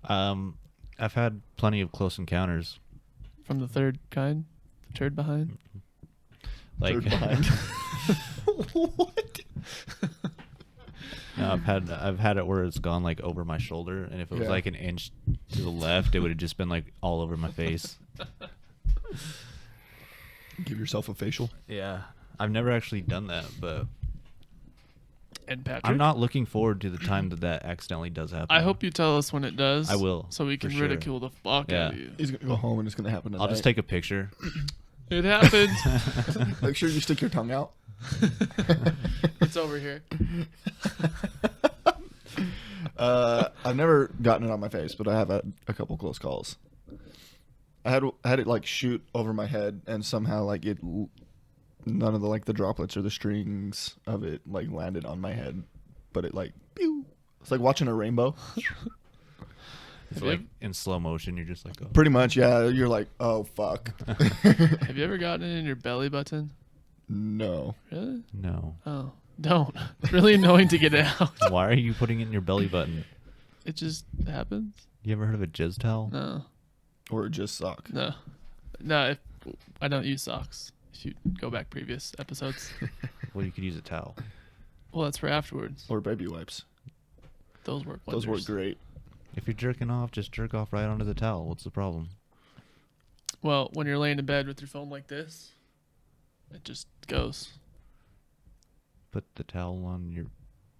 Speaker 1: I've had plenty of close encounters.
Speaker 2: From the third kind? The turd behind?
Speaker 1: Like
Speaker 3: Third behind. What?
Speaker 1: No, I've had it where it's gone like over my shoulder, and if it was
Speaker 3: Yeah.
Speaker 1: like an inch to the left, it would have just been like all over my face.
Speaker 3: Give yourself a facial.
Speaker 1: Yeah, I've never actually done that, but
Speaker 2: And Patrick?
Speaker 1: I'm not looking forward to the time that accidentally does happen.
Speaker 2: I hope you tell us when it does.
Speaker 1: I will,
Speaker 2: So we
Speaker 1: for
Speaker 2: can
Speaker 1: sure.
Speaker 2: ridicule the fuck out of
Speaker 1: Yeah.
Speaker 2: you.
Speaker 3: He's gonna go home and it's gonna happen tonight.
Speaker 1: I'll just take a picture.
Speaker 2: It happened.
Speaker 3: Make sure you stick your tongue out.
Speaker 2: It's over here.
Speaker 3: I've never gotten it on my face, but I have had a couple close calls. I had it like shoot over my head, and somehow like none of the droplets or the strings of it like landed on my head, but it like pew. It's like watching a rainbow.
Speaker 1: It's like in slow motion. You're just like, oh.
Speaker 3: Pretty much, yeah. You're like, oh fuck.
Speaker 2: Have you ever gotten it in your belly button?
Speaker 3: No.
Speaker 2: Really?
Speaker 1: No.
Speaker 2: Oh, don't. It's really annoying to get it out.
Speaker 1: Why are you putting it in your belly button?
Speaker 2: It just happens.
Speaker 1: You ever heard of a jizz towel?
Speaker 2: No.
Speaker 3: Or just sock.
Speaker 2: No. I don't use socks. If you go back previous episodes.
Speaker 1: Well, you could use a towel.
Speaker 2: Well, that's for afterwards.
Speaker 3: Or baby wipes.
Speaker 2: Those work
Speaker 3: Those
Speaker 2: wonders.
Speaker 3: work great.
Speaker 1: If you're jerking off, just jerk off right onto the towel. What's the problem?
Speaker 2: Well, when you're laying in bed with your phone like this, it just goes.
Speaker 1: Put the towel on your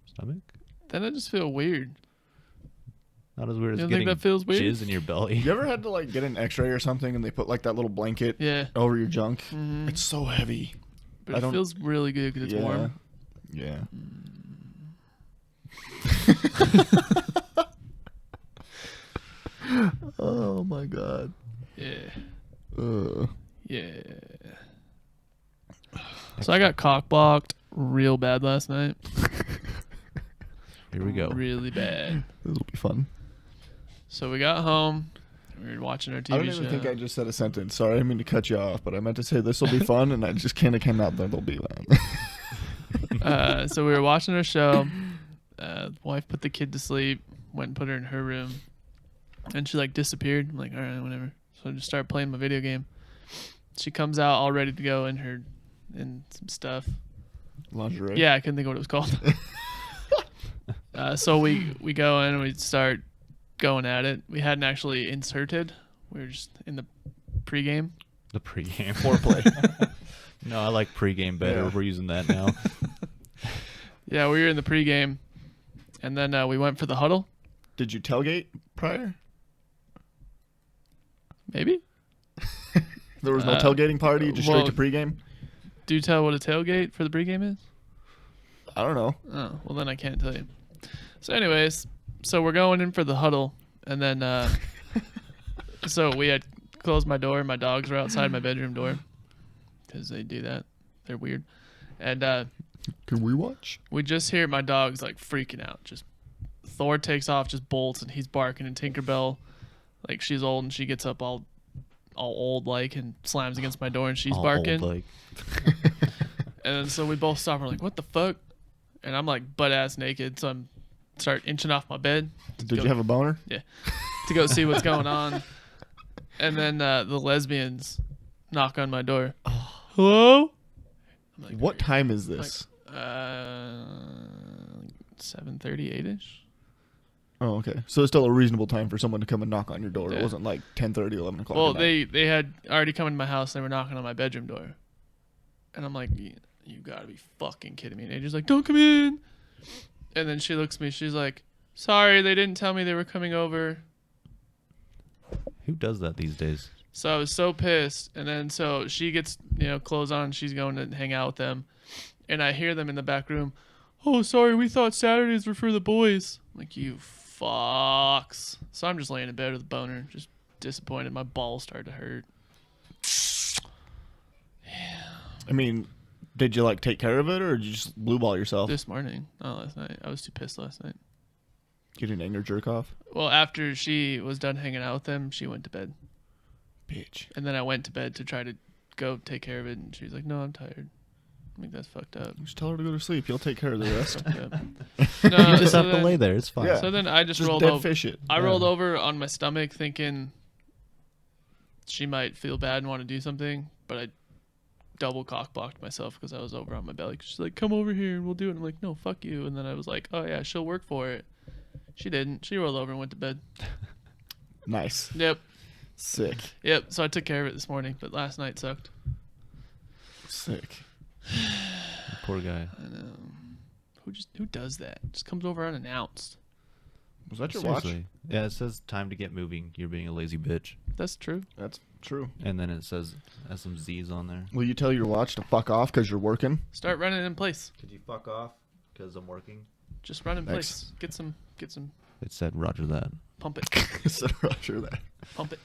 Speaker 1: stomach?
Speaker 2: Then I just feel weird.
Speaker 1: Not as weird
Speaker 2: You
Speaker 1: as
Speaker 2: don't
Speaker 1: getting
Speaker 2: think that feels weird?
Speaker 1: jizz in your belly.
Speaker 3: You ever had to like get an X-ray or something, and they put like that little blanket
Speaker 2: Yeah.
Speaker 3: over your junk?
Speaker 2: Mhm.
Speaker 3: It's so heavy.
Speaker 2: But
Speaker 3: I
Speaker 2: it
Speaker 3: don't-
Speaker 2: feels really good because it's warm.
Speaker 3: Yeah. Oh my god.
Speaker 2: Yeah. Yeah. So I got cock blocked real bad last night.
Speaker 1: Here we go.
Speaker 2: Really bad.
Speaker 3: This will be fun.
Speaker 2: So we got home. We were watching our TV
Speaker 3: I don't
Speaker 2: show.
Speaker 3: even think I just said a sentence. Sorry, I didn't mean to cut you off, but I meant to say this will be fun, and I just kind of came out that it'll be fun.
Speaker 2: So we were watching our show. Wife put the kid to sleep. Went and put her in her room. And she like disappeared. I'm like, all right, whatever. So I just started playing my video game. She comes out all ready to go in some stuff.
Speaker 3: Lingerie.
Speaker 2: Yeah, I couldn't think of what it was called. So we go in and we start going at it. We hadn't actually inserted. We were just in the pregame.
Speaker 1: The pregame.
Speaker 3: Foreplay.
Speaker 1: No, I like pregame better.
Speaker 3: Yeah.
Speaker 1: We're using that now.
Speaker 2: Yeah, we were in the pregame. And then we went for the huddle.
Speaker 3: Did you tailgate prior?
Speaker 2: Maybe?
Speaker 3: There was no tailgating party, just
Speaker 2: well-
Speaker 3: straight to pregame?
Speaker 2: Do you tell what a tailgate for the pregame is?
Speaker 3: I don't know.
Speaker 2: Oh, well then I can't tell you. So anyways, so we're going in for the huddle. And then, so we had closed my door. My dogs were outside my bedroom door. Because they do that. They're weird. And
Speaker 3: Can we watch?
Speaker 2: we just hear my dogs like freaking out. Just Thor takes off, just bolts, and he's barking. And Tinkerbell, like she's old and she gets up all old like and slams against my door and she's
Speaker 1: All
Speaker 2: barking.
Speaker 1: old, like.
Speaker 2: And then so we both stop. We're like, what the fuck? And I'm like butt ass naked, so I'm start inching off my bed.
Speaker 3: Did you have a boner?
Speaker 2: To go see what's going on. And then the lesbians knock on my door. Hello? I'm like,
Speaker 3: What time is this?
Speaker 2: 7:30, 8ish.
Speaker 3: Oh, okay. So it's still a reasonable time for someone to come and knock on your door. It
Speaker 2: Yeah.
Speaker 3: wasn't like 10:30, 11 o'clock.
Speaker 2: Well,
Speaker 3: at night.
Speaker 2: they had already come into my house. They were knocking on my bedroom door. And I'm like, you gotta be fucking kidding me. And Andrew's like, don't come in. And then she looks at me. She's like, sorry, they didn't tell me they were coming over.
Speaker 1: Who does that these days?
Speaker 2: So I was so pissed. And then so she gets, clothes on. She's going to hang out with them. And I hear them in the back room. Oh, sorry, we thought Saturdays were for the boys. I'm like, you fucks. So I'm just laying in bed with a boner, just disappointed. My balls started to hurt.
Speaker 3: I mean, Did you like take care of it, or did you just blue ball yourself?
Speaker 2: This morning, not last night. I was too pissed last night.
Speaker 3: You didn't anger jerk off?
Speaker 2: Well, after she was done hanging out with him, she went to bed.
Speaker 3: Bitch.
Speaker 2: And then I went to bed to try to go take care of it, and she was like, "No, I'm tired." I think that's fucked up.
Speaker 3: Just tell her to go to sleep. You'll take care of the rest.
Speaker 2: Fucked up.
Speaker 1: You
Speaker 2: No,
Speaker 1: just
Speaker 2: so
Speaker 1: have to
Speaker 2: then-
Speaker 1: lay there. It's fine.
Speaker 3: Yeah.
Speaker 2: So then I just rolled
Speaker 3: dead
Speaker 2: over.
Speaker 3: fish it.
Speaker 2: I rolled over on my stomach thinking she might feel bad and want to do something, but I double cock blocked myself because I was over on my belly. She's like, "Come over here and we'll do it." I'm like, "No, fuck you." And then I was like, "Oh yeah, she'll work for it." She didn't. She rolled over and went to bed.
Speaker 3: Nice.
Speaker 2: Yep.
Speaker 3: Sick.
Speaker 2: Yep. So I took care of it this morning, but last night sucked.
Speaker 3: Sick.
Speaker 1: Poor guy.
Speaker 2: I know. Who does that? Just comes over unannounced.
Speaker 3: Was that your
Speaker 1: Seriously. Yeah, it says time to get moving. You're being a lazy bitch.
Speaker 2: That's true.
Speaker 3: watch? That's true.
Speaker 1: And then it says has some Z's on there.
Speaker 3: Will you tell your watch to fuck off because you're working?
Speaker 2: Start running in place.
Speaker 1: Could you fuck off? Because I'm working.
Speaker 2: Just run in
Speaker 3: Thanks.
Speaker 2: place. Get some.
Speaker 1: It said Roger that.
Speaker 2: Pump it.
Speaker 3: So Roger that.
Speaker 2: Pump it.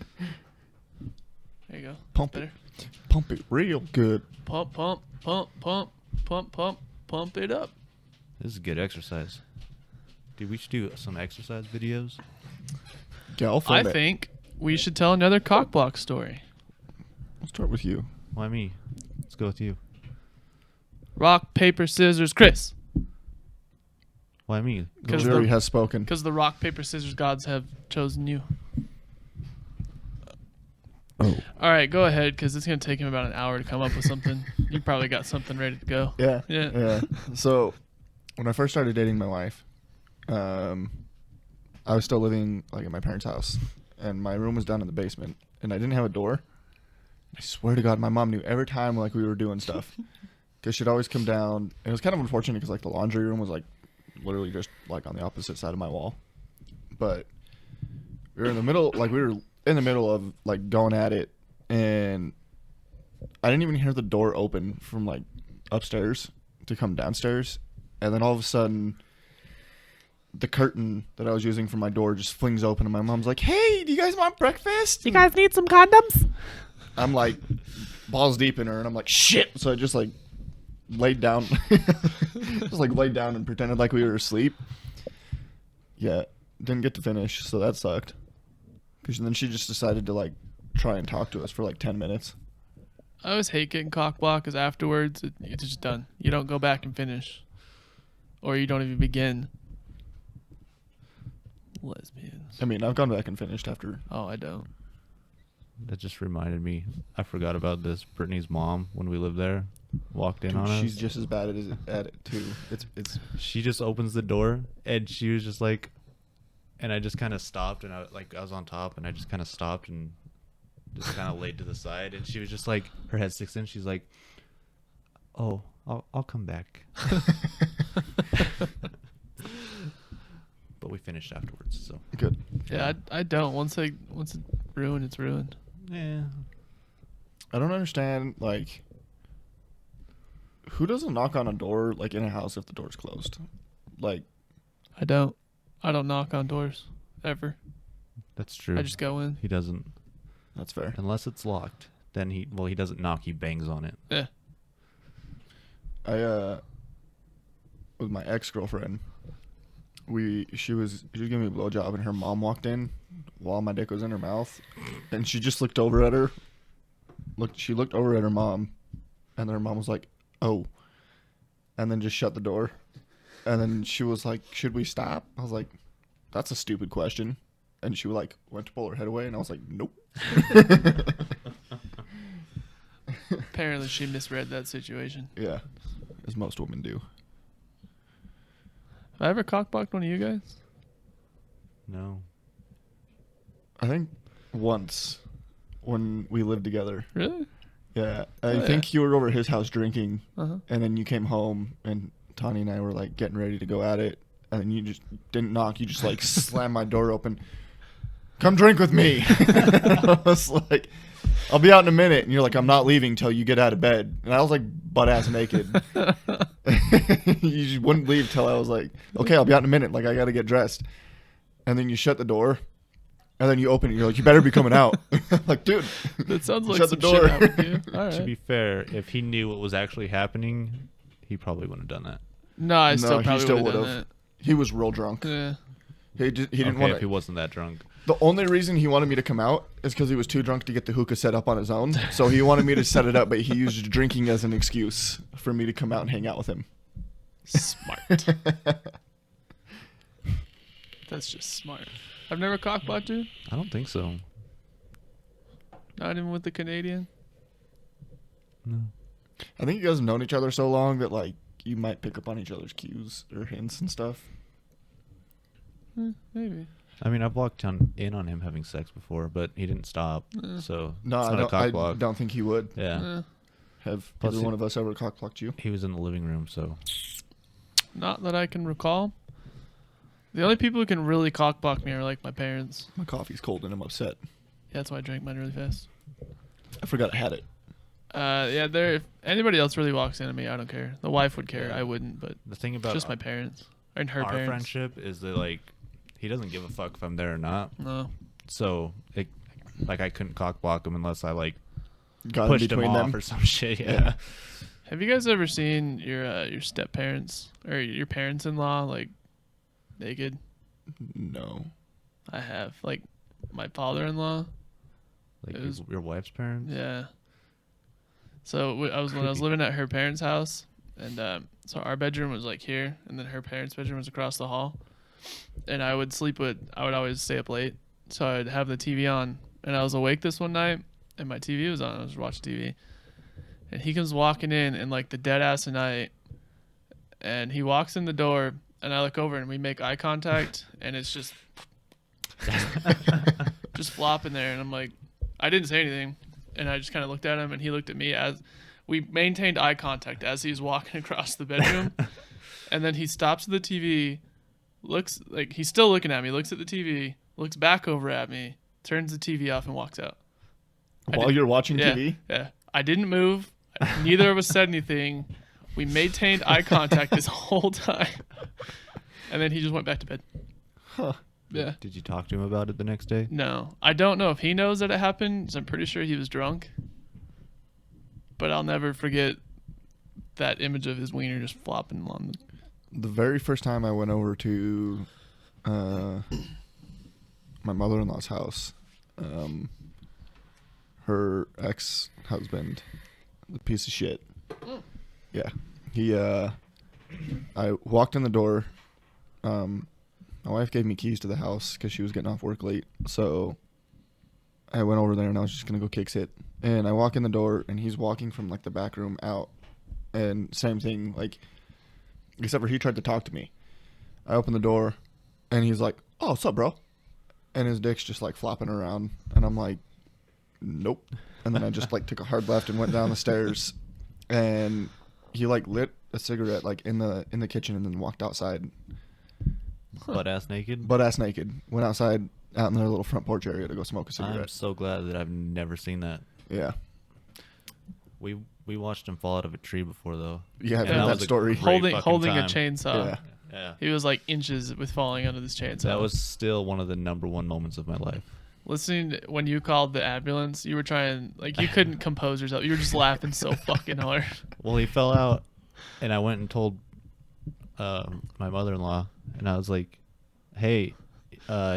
Speaker 2: There you go.
Speaker 3: Pump
Speaker 2: Better.
Speaker 3: it. Pump it real good.
Speaker 2: Pump, pump, pump, pump, pump, pump, pump it up.
Speaker 1: This is good exercise. Dude, we should do some exercise videos.
Speaker 3: Yeah, I'll
Speaker 2: I
Speaker 3: find it.
Speaker 2: think we should tell another cockblock story.
Speaker 3: I'll start with you.
Speaker 1: Why me? Let's go with you.
Speaker 2: Rock, paper, scissors, Chris.
Speaker 1: Why me?
Speaker 3: The
Speaker 2: 'Cause
Speaker 3: jury
Speaker 2: the-
Speaker 3: has spoken.
Speaker 2: Because the rock, paper, scissors gods have chosen you.
Speaker 3: Oh.
Speaker 2: All right, go ahead, because it's going to take him about an hour to come up with something. You probably got something ready to go.
Speaker 3: Yeah.
Speaker 2: Yeah.
Speaker 3: Yeah. So, when I first started dating my wife, I was still living like at my parents' house, and my room was down in the basement, and I didn't have a door. I swear to God, my mom knew every time like we were doing stuff, because she'd always come down. And it was kind of unfortunate because like the laundry room was like literally just like on the opposite side of my wall, but we were in the middle, like we were in the middle of like going at it, and I didn't even hear the door open from like upstairs to come downstairs, and then all of a sudden the curtain that I was using for my door just flings open, and my mom's like, "Hey, do you guys want breakfast?
Speaker 2: You guys need some condoms?
Speaker 3: I'm like balls deep in her, and I'm like, "Shit!" So I just like laid down, and pretended like we were asleep. Yeah, didn't get to finish, so that sucked. Because then she just decided to like try and talk to us for like 10 minutes.
Speaker 2: I always hate getting cockblocked because afterwards it's just done. You don't go back and finish. Or you don't even begin. Lesbians.
Speaker 3: I mean, I've gone back and finished after.
Speaker 2: Oh, I don't.
Speaker 1: That just reminded me. I forgot about this. Brittany's mom, when we lived there, walked in
Speaker 3: Dude,
Speaker 1: on us.
Speaker 3: she's just as bad at it too. It's
Speaker 1: She just opens the door, and she was just like, and I just kind of stopped, and I was on top, and I just kind of stopped and just kind of laid to the side, and she was just like, her head sticks in. She's like, "Oh, I'll come back." But we finished afterwards, so
Speaker 3: good.
Speaker 2: Yeah, I don't. Once it's ruined, it's ruined.
Speaker 1: yeah.
Speaker 3: I don't understand, like, who doesn't knock on a door, like, in a house if the door's closed? Like,
Speaker 2: I don't knock on doors ever.
Speaker 1: That's true.
Speaker 2: I just go in.
Speaker 1: He doesn't,
Speaker 3: that's fair.
Speaker 1: unless it's locked. Then he doesn't knock. He bangs on it.
Speaker 2: Yeah.
Speaker 3: With my ex-girlfriend, she was giving me a blowjob, and her mom walked in while my dick was in her mouth, and she just looked over at her. She looked over at her mom, and then her mom was like, "Oh," and then just shut the door. And then she was like, "Should we stop?" I was like, "That's a stupid question." And she like went to pull her head away, and I was like, "Nope."
Speaker 2: Apparently she misread that situation.
Speaker 3: Yeah, as most women do.
Speaker 2: Have I ever cockblocked one of you guys?
Speaker 1: No.
Speaker 3: I think once when we lived together.
Speaker 2: Really?
Speaker 3: Yeah, I
Speaker 2: Oh,
Speaker 3: think you were over at his house drinking,
Speaker 2: Uh-huh.
Speaker 3: and then you came home, and Tani and I were like getting ready to go at it, and then you just didn't knock. You just like slammed my door open. "Come drink with me." I was like, "I'll be out in a minute," and you're like, "I'm not leaving till you get out of bed." And I was like butt ass naked. You just wouldn't leave till I was like, "Okay, I'll be out in a minute." Like I got to get dressed, and then you shut the door, And then you open it, you're like, you better be coming out. Like, dude.
Speaker 2: That sounds like
Speaker 3: Shut
Speaker 2: some
Speaker 3: the door.
Speaker 2: shit I would do. All
Speaker 1: To
Speaker 2: right.
Speaker 1: be fair, if he knew what was actually happening, he probably wouldn't have done that.
Speaker 2: No, I still
Speaker 3: he
Speaker 2: probably
Speaker 3: still
Speaker 2: would have
Speaker 3: would've.
Speaker 2: done
Speaker 3: He was real drunk.
Speaker 2: that.
Speaker 3: He didn't
Speaker 1: Okay,
Speaker 3: want
Speaker 1: if he
Speaker 3: to.
Speaker 1: wasn't that drunk.
Speaker 3: The only reason he wanted me to come out is because he was too drunk to get the hookah set up on his own. So he wanted me to set it up, but he used drinking as an excuse for me to come out and hang out with him.
Speaker 2: Smart. That's just smart. I've never cockblocked you.
Speaker 1: I don't think so.
Speaker 2: Not even with the Canadian.
Speaker 1: No.
Speaker 3: I think you guys have known each other so long that like you might pick up on each other's cues or hints and stuff.
Speaker 2: Maybe.
Speaker 1: I mean, I've walked in on him having sex before, but he didn't stop. So
Speaker 3: No,
Speaker 1: it's
Speaker 3: I
Speaker 1: not a
Speaker 3: don't,
Speaker 1: cock
Speaker 3: I
Speaker 1: block.
Speaker 3: don't think he would.
Speaker 1: Yeah.
Speaker 3: Have
Speaker 1: Plus
Speaker 3: either
Speaker 1: he-
Speaker 3: one of us ever cockblocked you?
Speaker 1: He was in the living room, so
Speaker 2: Not that I can recall. The only people who can really cockblock me are like my parents.
Speaker 3: My coffee's cold and I'm upset.
Speaker 2: Yeah, that's why I drank mine really fast.
Speaker 3: I forgot I had it.
Speaker 2: Yeah, if anybody else really walks into me, I don't care. The wife would care. I wouldn't, but
Speaker 1: the thing about
Speaker 2: just my parents and her
Speaker 1: our
Speaker 2: parents.
Speaker 1: friendship is that like he doesn't give a fuck if I'm there or not.
Speaker 2: No.
Speaker 1: So like I couldn't cock block him unless I like
Speaker 3: Got in
Speaker 1: pushed him
Speaker 3: between
Speaker 1: off
Speaker 3: them.
Speaker 1: or some shit. Yeah.
Speaker 3: Yeah.
Speaker 2: Have you guys ever seen your step parents or your parents-in-law like naked?
Speaker 3: No.
Speaker 2: I have. Like my father-in-law.
Speaker 1: Like
Speaker 2: It was-
Speaker 1: your wife's parents.
Speaker 2: Yeah. So when I was living at her parents' house, and so our bedroom was like here, and then her parents' bedroom was across the hall. And I would always stay up late, so I'd have the TV on, and I was awake this one night, and my TV was on. I was watching TV, and he comes walking in like the dead ass of night, and he walks in the door, and I look over, and we make eye contact, and it's just flopping there, and I'm like, I didn't say anything. And I just kind of looked at him, and he looked at me as we maintained eye contact as he was walking across the bedroom. And then he stops the TV, looks like he's still looking at me, looks at the TV, looks back over at me, turns the TV off, and walks out.
Speaker 3: While you're watching
Speaker 2: Yeah,
Speaker 3: TV?
Speaker 2: yeah. I didn't move. Neither of us said anything. We maintained eye contact this whole time. And then he just went back to bed.
Speaker 3: Huh.
Speaker 2: Yeah.
Speaker 1: Did you talk to him about it the next day?
Speaker 2: No, I don't know if he knows that it happened. 'Cause I'm pretty sure he was drunk. But I'll never forget that image of his wiener just flopping on
Speaker 3: The very first time I went over to my mother-in-law's house, her ex-husband, the piece of shit. Yeah, I walked in the door. My wife gave me keys to the house because she was getting off work late. So I went over there and I was just going to go kick it. And I walk in the door and he's walking from like the back room out. And same thing, like, except for he tried to talk to me. I opened the door and he's like, "Oh, what's up, bro?" And his dick's just like flopping around. And I'm like, "Nope." And then I just like took a hard left and went down the stairs. And he like lit a cigarette like in the kitchen and then walked outside.
Speaker 1: Butt ass naked.
Speaker 3: Butt ass naked. Went outside out in their little front porch area to go smoke a
Speaker 1: I'm
Speaker 3: cigarette.
Speaker 1: so glad that I've never seen that.
Speaker 3: Yeah.
Speaker 1: We watched him fall out of a tree before though.
Speaker 3: Yeah, I've
Speaker 2: Yeah,
Speaker 3: heard
Speaker 2: that
Speaker 3: that
Speaker 1: was a
Speaker 3: story.
Speaker 1: great
Speaker 2: holding a
Speaker 1: fucking time.
Speaker 2: chainsaw.
Speaker 3: Yeah.
Speaker 1: Yeah.
Speaker 2: He was like inches with falling under this chainsaw.
Speaker 1: That was still one of the number one moments of my life.
Speaker 2: Listening when you called the ambulance, you were trying like you couldn't compose yourself. You were just laughing so fucking hard.
Speaker 1: Well, he fell out, and I went and told my mother-in-law, and I was like, "Hey,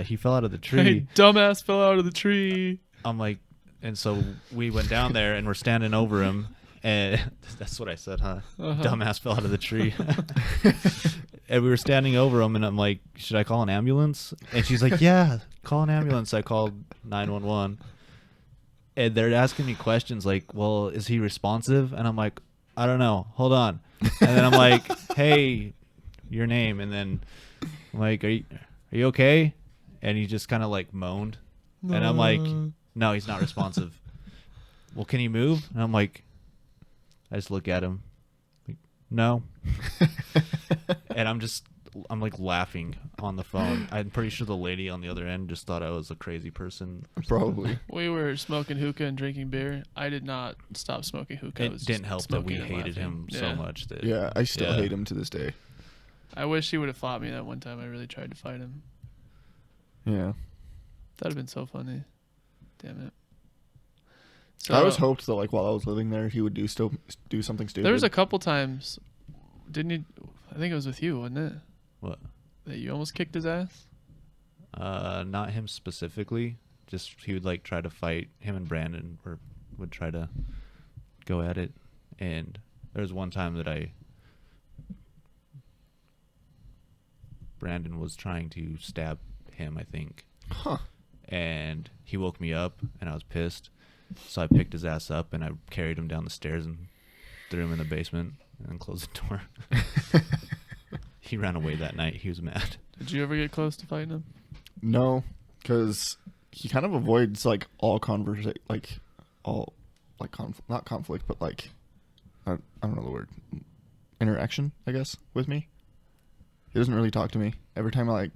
Speaker 1: he fell out of the tree."
Speaker 2: Hey, dumbass fell out of the tree.
Speaker 1: I'm like, and so we went down there, and we're standing over him, and that's what I said, huh?
Speaker 2: Uh-huh.
Speaker 1: Dumbass fell out of the tree. And we were standing over him, and I'm like, "Should I call an ambulance?" And she's like, "Yeah, call an ambulance." I called 911, and they're asking me questions like, "Well, is he responsive?" And I'm like, "I don't know. Hold on." And then I'm like, "Hey, your name?" And then I'm like, "Are you okay?" And he just kind of like moaned, and I'm like, "No, he's not responsive." "Well, can he move?" And I'm like, I just look at him, like, "No." And I'm like laughing on the phone. I'm pretty sure the lady on the other end just thought I was a crazy person.
Speaker 3: Probably.
Speaker 2: We were smoking hookah and drinking beer. I did not stop smoking hookah. I
Speaker 1: It
Speaker 2: was
Speaker 1: didn't
Speaker 2: just
Speaker 1: help that we
Speaker 2: smoking and
Speaker 1: hated
Speaker 2: laughing.
Speaker 1: him so much that
Speaker 3: Yeah, I still
Speaker 1: Yeah.
Speaker 3: hate him to this day.
Speaker 2: I wish he would have fought me that one time. I really tried to fight him.
Speaker 3: Yeah.
Speaker 2: That'd have been so funny. Damn it. So,
Speaker 3: I always hoped that, like, while I was living there, he would do something stupid.
Speaker 2: there was a couple times, didn't he? I think it was with you, wasn't it?
Speaker 1: What?
Speaker 2: That you almost kicked his ass?
Speaker 1: Not him specifically. Just he would like try to fight. Him and Brandon would try to go at it. And there was one time that Brandon was trying to stab him, I think.
Speaker 3: Huh.
Speaker 1: And he woke me up, and I was pissed. So I picked his ass up, and I carried him down the stairs and threw him in the basement and closed the door. He ran away that night. He was mad.
Speaker 2: Did you ever get close to fighting him?
Speaker 3: No, because he kind of avoids, like, all not conflict, but, like, I don't know the word, interaction, I guess, with me. He doesn't really talk to me. Every time, like,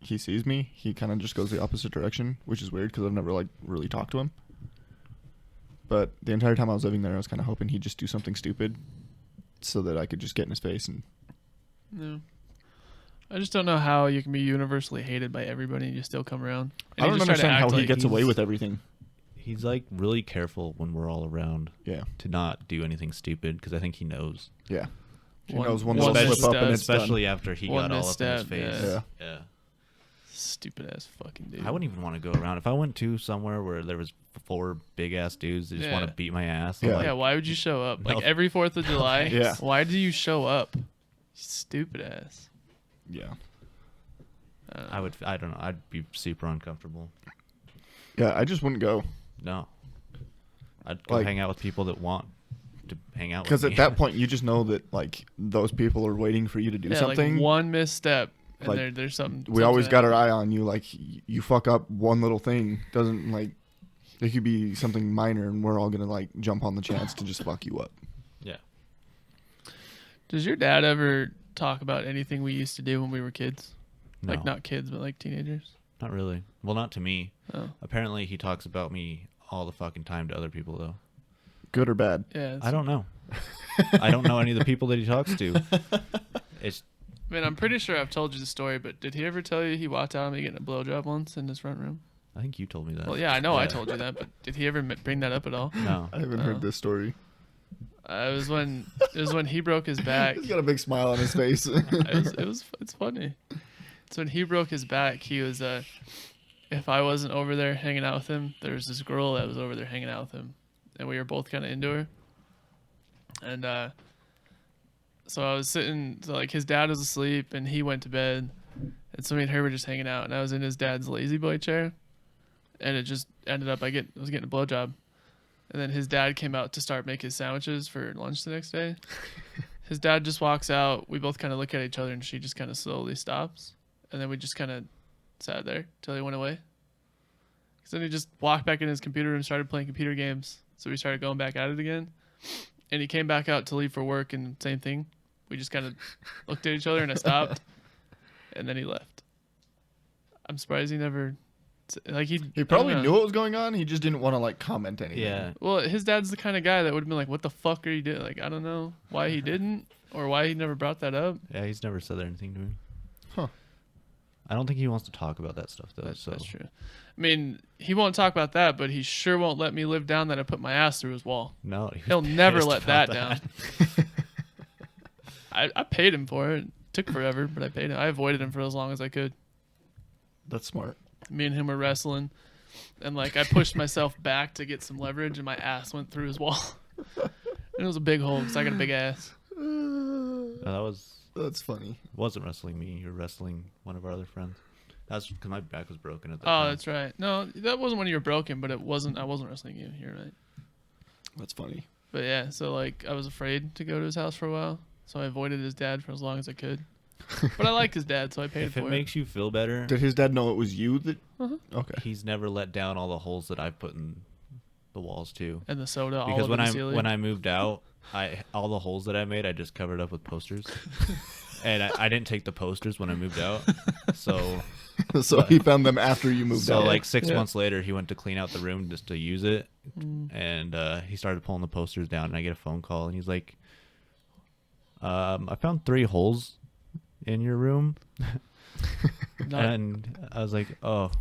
Speaker 3: he sees me, he kind of just goes the opposite direction, which is weird because I've never, like, really talked to him. But the entire time I was living there, I was kind of hoping he'd just do something stupid so that I could just get in his face. And
Speaker 2: No. I just don't know how you can be universally hated by everybody and you still come around. And
Speaker 3: I
Speaker 2: you
Speaker 3: don't
Speaker 2: just try to
Speaker 3: understand how
Speaker 2: act
Speaker 3: he
Speaker 2: like
Speaker 3: gets away
Speaker 2: he's-
Speaker 3: with everything.
Speaker 1: He's like really careful when we're all around
Speaker 3: Yeah.
Speaker 1: to not do anything stupid because I think he knows.
Speaker 3: Yeah. He
Speaker 2: One-
Speaker 3: knows one
Speaker 2: one
Speaker 3: little slip up and
Speaker 2: misstep.
Speaker 3: it's done.
Speaker 1: Especially after he
Speaker 2: One
Speaker 1: got all up in his
Speaker 2: misstep,
Speaker 1: face.
Speaker 3: yeah.
Speaker 1: Yeah.
Speaker 2: Stupid ass fucking dude.
Speaker 1: I wouldn't even want to go around. If I went to somewhere where there was 4 big ass dudes that just want
Speaker 2: Yeah.
Speaker 1: to beat my ass.
Speaker 3: Yeah.
Speaker 1: I'm like,
Speaker 2: Yeah, why would you show up? Like
Speaker 1: No.
Speaker 2: every 4th of July?
Speaker 3: Yeah.
Speaker 2: Why do you show up? Stupid ass.
Speaker 3: Yeah.
Speaker 1: I don't know. I'd be super uncomfortable.
Speaker 3: Yeah, I just wouldn't go.
Speaker 1: No. I'd go
Speaker 3: Like-
Speaker 1: hang out with people that want to hang out with
Speaker 3: Because
Speaker 1: me.
Speaker 3: at that point, you just know that, like, those people are waiting for you to do
Speaker 2: Yeah,
Speaker 3: something.
Speaker 2: like one misstep and
Speaker 3: Like,
Speaker 2: there's something.
Speaker 3: We always got
Speaker 2: something
Speaker 3: our eye on you. Like, you fuck up one little thing, doesn't, like, it could be something minor, and we're all going to, like, jump on the chance to just fuck you up.
Speaker 1: Yeah.
Speaker 2: Does your dad ever talk about anything we used to do when we were kids?
Speaker 1: No.
Speaker 2: Like not kids, but like teenagers?
Speaker 1: Not really. Well, not to me.
Speaker 2: Oh.
Speaker 1: Apparently, he talks about me all the fucking time to other people, though.
Speaker 3: Good or bad?
Speaker 2: Yeah.
Speaker 1: I don't know. I don't know any of the people that he talks to. It's
Speaker 2: Man, I'm pretty sure I've told you the story, but did he ever tell you he walked out on me getting a blowjob once in his front room?
Speaker 1: I think you told me that.
Speaker 2: Well, yeah, I know I told you that, but did he ever bring that up at all?
Speaker 1: No.
Speaker 3: I haven't heard this story.
Speaker 2: It was when he broke his back.
Speaker 3: He's got a big smile on his face.
Speaker 2: It's funny. So when he broke his back, he was if I wasn't over there hanging out with him, there was this girl that was over there hanging out with him, and we were both kind of into her. And so I was sitting, so like his dad was asleep and he went to bed, and so me and her were just hanging out, and I was in his dad's lazy boy chair, and it just ended up I was getting a blowjob, and then his dad came out to start making sandwiches for lunch the next day. His dad just walks out. We both kind of look at each other, and she just kind of slowly stops. And then we just kind of sat there till he went away. Because then he just walked back in his computer room and started playing computer games. So we started going back at it again. And he came back out to leave for work, and same thing. We just kind of looked at each other, and I stopped. And then he left. I'm surprised he never... Like
Speaker 3: He
Speaker 2: I
Speaker 3: probably
Speaker 2: don't
Speaker 3: knew
Speaker 2: know.
Speaker 3: what was going on. He just didn't want to, like, comment anything.
Speaker 1: Yeah.
Speaker 2: Well, his dad's the kind of guy that would have been like, what the fuck are you doing? Like, I don't know why he didn't or why he never brought that up.
Speaker 1: Yeah, he's never said anything to me.
Speaker 3: Huh.
Speaker 1: I don't think he wants to talk about that stuff, though.
Speaker 2: That's
Speaker 1: so
Speaker 2: true. I mean, he won't talk about that, but he sure won't let me live down that I put my ass through his wall.
Speaker 1: No, he was
Speaker 2: He'll never
Speaker 1: pissed
Speaker 2: let
Speaker 1: about
Speaker 2: that down. I paid him for it. It took forever, but I paid him. I avoided him for as long as I could.
Speaker 3: That's smart.
Speaker 2: Me and him were wrestling, and like I pushed myself back to get some leverage, and my ass went through his wall. And it was a big hole because I got a big ass.
Speaker 1: No,
Speaker 3: That's funny.
Speaker 1: wasn't wrestling me. You were wrestling one of our other friends. That's because my back was broken at that
Speaker 2: Oh,
Speaker 1: time.
Speaker 2: that's right. No, that wasn't when you were broken, but it wasn't. I wasn't wrestling you. You're right.
Speaker 3: That's funny.
Speaker 2: But yeah, so like I was afraid to go to his house for a while, so I avoided his dad for as long as I could. But I like his dad, so I paid
Speaker 1: If
Speaker 2: for
Speaker 1: it makes you feel better,
Speaker 3: Did his dad know it was you that...
Speaker 2: Uh-huh.
Speaker 3: Okay.
Speaker 1: he's never let down all the holes that I've put in the walls too.
Speaker 2: And the soda all
Speaker 1: Because
Speaker 2: over
Speaker 1: when
Speaker 2: the
Speaker 1: I
Speaker 2: ceiling.
Speaker 1: when I moved out, all the holes that I made, I just covered up with posters. And I didn't take the posters when I moved out, so
Speaker 3: So he found them after you moved
Speaker 1: so
Speaker 3: out.
Speaker 1: like 6
Speaker 2: Yeah.
Speaker 1: months later, he went to clean out the room just to use it,
Speaker 2: Mm.
Speaker 1: and he started pulling the posters down. And I get a phone call, and he's like, "I found 3 holes in your room,"
Speaker 2: Not-
Speaker 1: and I was like, "Oh,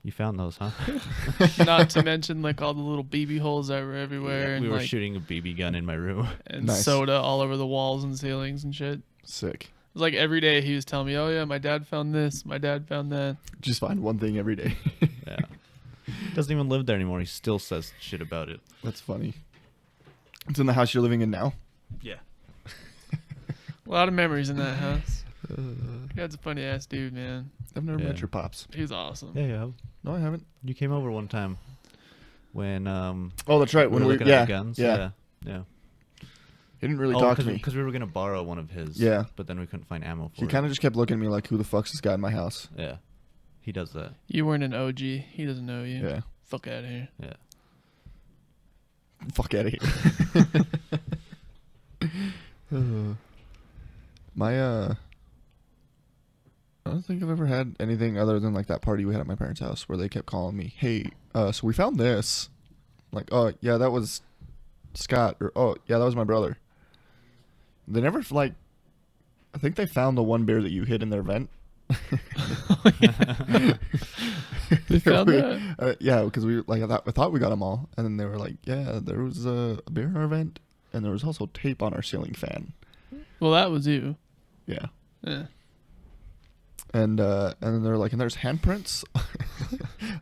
Speaker 1: You found those, huh?
Speaker 2: Not to mention like all the little BB holes that were everywhere, and
Speaker 1: we were
Speaker 2: like
Speaker 1: shooting a BB gun in my room.
Speaker 2: and
Speaker 3: Nice.
Speaker 2: soda all over the walls and ceilings and shit.
Speaker 3: Sick.
Speaker 2: It was like every day he was telling me, "Oh yeah, my dad found this, my dad found that."
Speaker 3: Just find one thing every day.
Speaker 1: Yeah. Doesn't even live there anymore. He still says shit about it.
Speaker 3: That's funny. It's in the house you're living in now?
Speaker 1: Yeah.
Speaker 2: A lot of memories in that house. Dad's a funny ass dude, man.
Speaker 3: I've never
Speaker 1: Yeah.
Speaker 3: met your pops.
Speaker 2: He's awesome.
Speaker 1: Yeah.
Speaker 3: No, I haven't.
Speaker 1: You came over one time when
Speaker 3: Oh, that's right.
Speaker 1: we
Speaker 3: When
Speaker 1: were
Speaker 3: we
Speaker 1: looking at the guns.
Speaker 3: Yeah.
Speaker 1: Yeah.
Speaker 3: He didn't really talk to me.
Speaker 1: Because we were gonna borrow one of his.
Speaker 3: Yeah.
Speaker 1: But then we couldn't find ammo for
Speaker 3: He
Speaker 1: it.
Speaker 3: kind of just kept looking at me like, who the fuck's this guy in my house?
Speaker 1: Yeah. He does that.
Speaker 2: You weren't an OG. He doesn't know you.
Speaker 3: Yeah.
Speaker 2: Fuck out of here.
Speaker 1: Yeah.
Speaker 3: Fuck out of here. I don't think I've ever had anything other than like that party we had at my parents' house where they kept calling me, "Hey, so we found this." Like, "Oh, yeah, that was Scott," or "Oh, yeah, that was my brother." They never like. I think they found the one beer that you hid in their vent.
Speaker 2: They found that?
Speaker 3: Yeah, because we like I thought we got them all, and then they were like, "Yeah, there was a beer in our vent, and there was also tape on our ceiling fan."
Speaker 2: Well, that was you.
Speaker 3: Yeah.
Speaker 2: Yeah.
Speaker 3: And then they're like, and there's handprints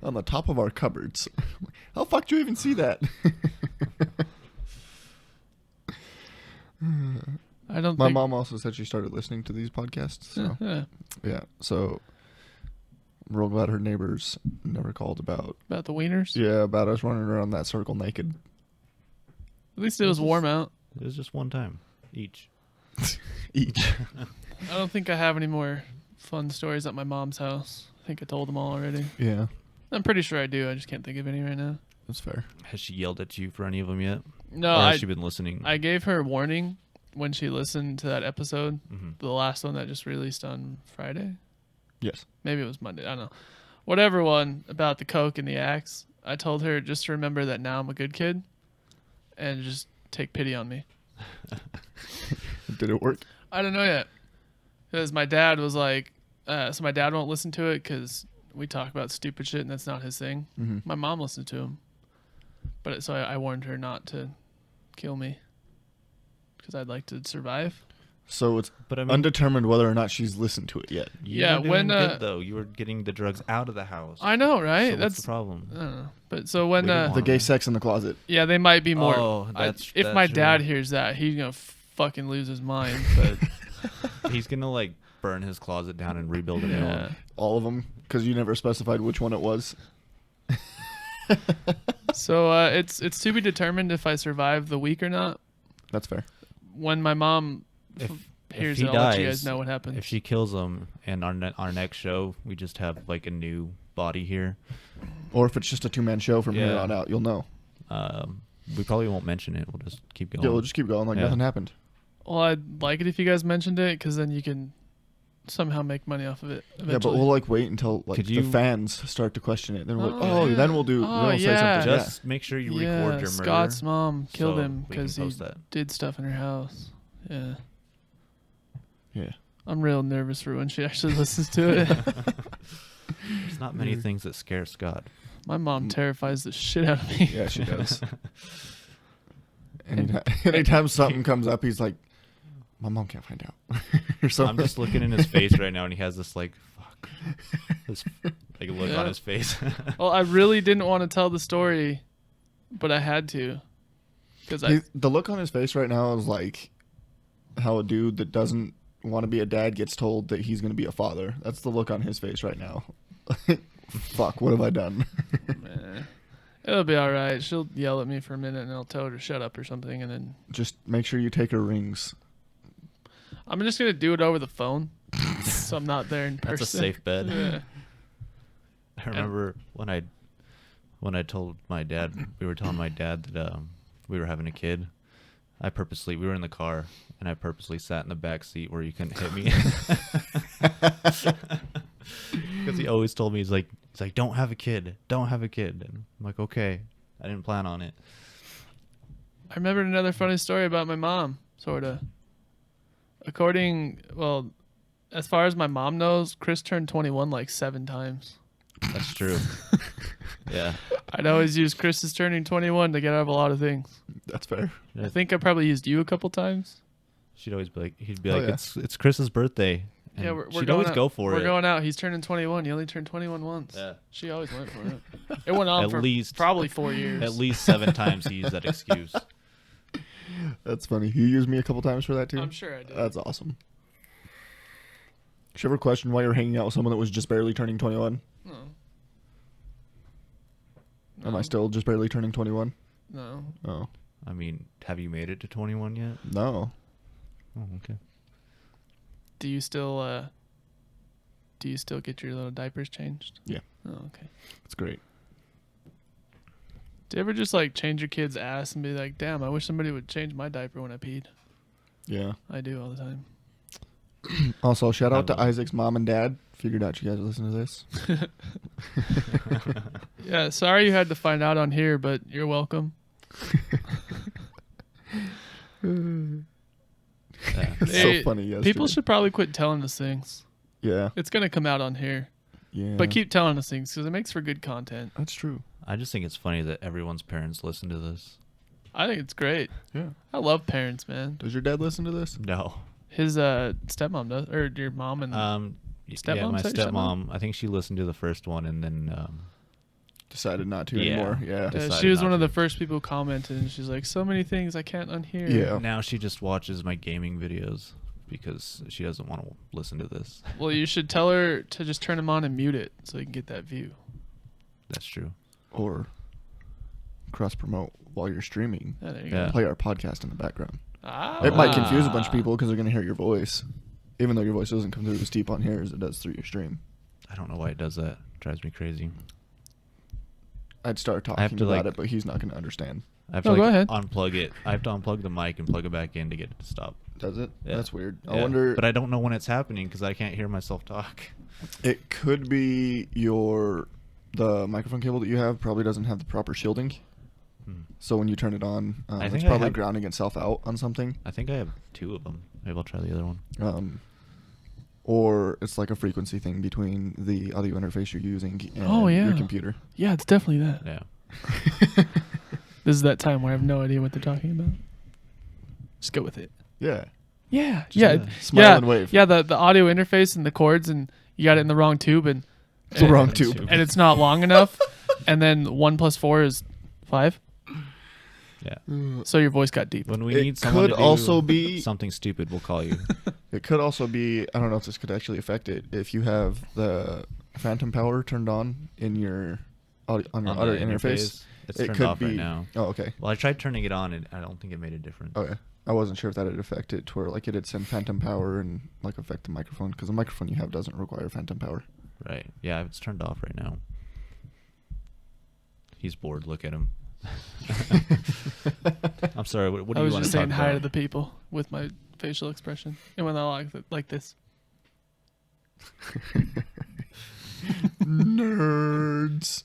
Speaker 3: on the top of our cupboards. How the fuck do you even see that?
Speaker 2: I don't
Speaker 3: My
Speaker 2: think...
Speaker 3: mom also said she started listening to these podcasts. So
Speaker 2: Yeah.
Speaker 3: yeah, so I'm real glad her neighbors never called about
Speaker 2: About the wieners?
Speaker 3: about us running around that circle naked.
Speaker 2: At least it was warm out.
Speaker 1: It was just one time each.
Speaker 3: Each.
Speaker 2: I don't think I have any more fun stories at my mom's house. I think I told them all already.
Speaker 3: Yeah,
Speaker 2: I'm pretty sure I do. I just can't think of any right now.
Speaker 3: that's fair.
Speaker 1: Has she yelled at you for any of them yet?
Speaker 2: No,
Speaker 1: or has
Speaker 2: I
Speaker 1: she been listening?
Speaker 2: I gave her a warning when she listened to that episode,
Speaker 1: Mhm.
Speaker 2: the last one that just released on Friday.
Speaker 3: Yes.
Speaker 2: Maybe it was Monday. I don't know. Whatever one about the Coke and the axe. I told her just to remember that now I'm a good kid and just take pity on me.
Speaker 3: Did it work?
Speaker 2: I don't know yet. Because my dad was like, so my dad won't listen to it because we talk about stupid shit and that's not his thing.
Speaker 3: Mm-hmm.
Speaker 2: My mom listened to him. But so I warned her not to kill me because I'd like to survive.
Speaker 3: So it's
Speaker 1: But I mean,
Speaker 3: undetermined whether or not she's listened to it yet.
Speaker 1: you
Speaker 2: Yeah,
Speaker 1: were doing
Speaker 2: when,
Speaker 1: good, though. You were getting the drugs out of the house.
Speaker 2: I know, right?
Speaker 1: So
Speaker 2: That's
Speaker 1: what's the problem?
Speaker 2: I don't know. But so when
Speaker 1: We didn't
Speaker 3: The
Speaker 1: want-
Speaker 3: gay sex in the closet.
Speaker 2: yeah, they might be more.
Speaker 1: Oh, that's
Speaker 2: if my
Speaker 1: true.
Speaker 2: dad hears that, he's gonna fucking lose his mind. But
Speaker 1: He's gonna like burn his closet down and rebuild a new
Speaker 2: yeah,
Speaker 1: one.
Speaker 3: All of them, because you never specified which one it was.
Speaker 2: so it's to be determined if I survive the week or not.
Speaker 3: That's fair.
Speaker 2: When my mom
Speaker 1: If
Speaker 2: hears
Speaker 1: he
Speaker 2: it, I'll let you
Speaker 1: dies,
Speaker 2: guys know what happens.
Speaker 1: If she kills him, and our next show, we just have like a new body here.
Speaker 3: Or if it's just a two-man show from here
Speaker 1: Yeah.
Speaker 3: on out, you'll know.
Speaker 1: We probably won't mention it. We'll just keep going.
Speaker 3: Yeah, we'll just keep going like
Speaker 1: Yeah.
Speaker 3: nothing happened.
Speaker 2: Well, I'd like it if you guys mentioned it because then you can somehow make money off of it. Eventually.
Speaker 3: Yeah, but we'll like wait until like
Speaker 1: Could
Speaker 3: the
Speaker 1: you-
Speaker 3: fans start to question it. Then we're like,
Speaker 2: Oh,
Speaker 3: oh,
Speaker 2: yeah.
Speaker 3: then we'll do.
Speaker 2: Oh,
Speaker 3: then we'll
Speaker 2: yeah.
Speaker 3: say something.
Speaker 1: Just make sure you record your murder.
Speaker 2: Scott's mom killed
Speaker 1: so
Speaker 2: him
Speaker 1: we can
Speaker 2: because he
Speaker 1: post that.
Speaker 2: did stuff in her house. Yeah.
Speaker 3: Yeah.
Speaker 2: I'm real nervous for when she actually listens to it.
Speaker 1: There's not many things that scare Scott.
Speaker 2: My mom terrifies the shit out of me.
Speaker 3: Yeah, she does. Anytime something comes up, he's like, "My mom can't find out." Or something.
Speaker 1: I'm just looking in his face right now, and he has this like, fuck, this like look
Speaker 2: Yeah.
Speaker 1: on his face.
Speaker 2: Well, I really didn't want to tell the story, but I had to. Because
Speaker 3: The look on his face right now is like how a dude that doesn't want to be a dad gets told that he's going to be a father. That's the look on his face right now. Fuck, what have I done?
Speaker 2: it'll be all right. She'll yell at me for a minute, and I'll tell her to shut up or something, and then
Speaker 3: Just make sure you take her rings.
Speaker 2: I'm just gonna do it over the phone, so I'm not there in person.
Speaker 1: That's a safe bet.
Speaker 2: Yeah.
Speaker 1: I remember when I told my dad, we were telling my dad that we were having a kid. We were in the car, and I purposely sat in the back seat where you couldn't hit me. Because he always told me, he's like, don't have a kid. And I'm like, okay. I didn't plan on it.
Speaker 2: I remembered another funny story about my mom, sort of. As far as my mom knows, Chris turned 21 like 7 times.
Speaker 1: That's true. Yeah.
Speaker 2: I'd always use Chris is turning 21 to get out of a lot of things.
Speaker 3: That's fair.
Speaker 2: I think I probably used you a couple times.
Speaker 1: She'd always be like, he'd be
Speaker 3: Oh,
Speaker 1: like,
Speaker 3: yeah.
Speaker 1: it's Chris's birthday. And
Speaker 2: Yeah, we're
Speaker 1: she'd
Speaker 2: going
Speaker 1: always
Speaker 2: out.
Speaker 1: go for
Speaker 2: We're
Speaker 1: it.
Speaker 2: going out. He's turning 21. You only turned 21 once.
Speaker 1: Yeah.
Speaker 2: She always went for it. It went on
Speaker 1: At
Speaker 2: for
Speaker 1: least-
Speaker 2: probably 4 years.
Speaker 1: At least 7 times he used that excuse.
Speaker 3: That's funny. You used me a couple times for that too.
Speaker 2: I'm sure I did.
Speaker 3: That's awesome. Did you ever question why you're hanging out with someone that was just barely turning 21?
Speaker 2: No.
Speaker 3: Am I still just barely turning 21?
Speaker 2: No.
Speaker 3: Oh.
Speaker 1: I mean, have you made it to 21 yet?
Speaker 3: No.
Speaker 1: Oh, okay.
Speaker 2: Do you still get your little diapers changed?
Speaker 3: Yeah.
Speaker 2: Oh, okay.
Speaker 3: That's great.
Speaker 2: Do you ever just like change your kid's ass and be like, damn, I wish somebody would change my diaper when I peed?
Speaker 3: Yeah.
Speaker 2: I do all the time.
Speaker 3: Also, shout out to
Speaker 1: I will.
Speaker 3: Isaac's mom and dad. Figured out you guys listen to this.
Speaker 2: Yeah, sorry you had to find out on here, but you're welcome.
Speaker 1: Yeah.
Speaker 3: It's
Speaker 2: Hey,
Speaker 3: so funny. Yesterday.
Speaker 2: People should probably quit telling us things.
Speaker 3: Yeah.
Speaker 2: It's going to come out on here.
Speaker 3: Yeah.
Speaker 2: But keep telling us things because it makes for good content.
Speaker 3: That's true.
Speaker 1: I just think it's funny that everyone's parents listen to this.
Speaker 2: I think it's great.
Speaker 3: Yeah.
Speaker 2: I love parents, man.
Speaker 3: Does your dad listen to this?
Speaker 1: No.
Speaker 2: His stepmom does, or your mom and
Speaker 1: Yeah,
Speaker 2: Stepmom?
Speaker 1: my
Speaker 2: Is that your
Speaker 1: stepmom. I think she listened to the first one and then
Speaker 3: Decided not to
Speaker 1: Yeah.
Speaker 3: anymore. Yeah.
Speaker 1: Decided
Speaker 2: she was
Speaker 1: not
Speaker 2: one of
Speaker 1: to.
Speaker 2: the first people who commented, and she's like, "So many things I can't unhear."
Speaker 3: Yeah.
Speaker 1: now she just watches my gaming videos because she doesn't want to listen to this.
Speaker 2: Well, you should tell her to just turn them on and mute it so you can get that view.
Speaker 1: That's true.
Speaker 3: Or cross promote while you're streaming.
Speaker 2: Yeah, there you
Speaker 1: Yeah.
Speaker 2: go.
Speaker 3: Play our podcast in the background.
Speaker 2: Ah.
Speaker 3: It might confuse a bunch of people because they're going to hear your voice. Even though your voice doesn't come through as deep on here as it does through your stream.
Speaker 1: I don't know why it does that. It drives me crazy.
Speaker 3: I'd start
Speaker 1: I have
Speaker 3: talking
Speaker 1: to,
Speaker 3: about
Speaker 1: like-
Speaker 3: it, but he's not going to understand.
Speaker 1: I have
Speaker 2: No,
Speaker 1: to
Speaker 2: go
Speaker 1: like
Speaker 2: ahead.
Speaker 1: unplug it. I have to unplug the mic and plug it back in to get it to stop.
Speaker 3: Does it?
Speaker 1: Yeah.
Speaker 3: That's weird. I
Speaker 1: Yeah.
Speaker 3: wonder.
Speaker 1: But I don't know when it's happening because I can't hear myself talk.
Speaker 3: It could be the microphone cable that you have probably doesn't have the proper shielding.
Speaker 1: Hmm.
Speaker 3: So when you turn it on,
Speaker 1: I
Speaker 3: it's
Speaker 1: think I
Speaker 3: probably
Speaker 1: have-
Speaker 3: grounding itself out on something.
Speaker 1: I think I have 2 of them. Maybe I'll try the other one.
Speaker 3: Or it's like a frequency thing between the audio interface you're using and
Speaker 2: Oh, yeah.
Speaker 3: your computer.
Speaker 2: Yeah, it's definitely that.
Speaker 1: Yeah.
Speaker 2: This is that time where I have no idea what they're talking about. Just go with it.
Speaker 3: Yeah.
Speaker 2: Yeah,
Speaker 3: Just
Speaker 2: yeah,
Speaker 3: smile
Speaker 2: yeah,
Speaker 3: and wave.
Speaker 2: yeah. The audio interface and the cords, and you got it in the wrong tube, and
Speaker 3: It's the wrong tube.
Speaker 2: and it's not long enough. And then 1 + 4 is 5.
Speaker 1: Yeah.
Speaker 2: So your voice got deep.
Speaker 1: When we
Speaker 3: It
Speaker 1: need someone
Speaker 3: could
Speaker 1: to do
Speaker 3: also be-
Speaker 1: something stupid, we'll call you.
Speaker 3: It could also be, I don't know if this could actually affect it, if you have the phantom power turned on in your audio, on your
Speaker 1: On
Speaker 3: audio
Speaker 1: the
Speaker 3: interface.
Speaker 1: It's
Speaker 3: it
Speaker 1: turned
Speaker 3: could
Speaker 1: off
Speaker 3: be,
Speaker 1: right now.
Speaker 3: Oh, okay.
Speaker 1: Well, I tried turning it on, and I don't think it made a difference.
Speaker 3: Okay. I wasn't sure if that would affect it to where like it'd send phantom power and like affect the microphone because the microphone you have doesn't require phantom power.
Speaker 1: Right. Yeah, it's turned off right now. He's bored. Look at him. I'm sorry. What do
Speaker 2: I
Speaker 1: you
Speaker 2: was
Speaker 1: want
Speaker 2: just
Speaker 1: to talk
Speaker 2: saying hi to
Speaker 1: about?
Speaker 2: the people with my facial expression, and when I like this.
Speaker 3: Nerds.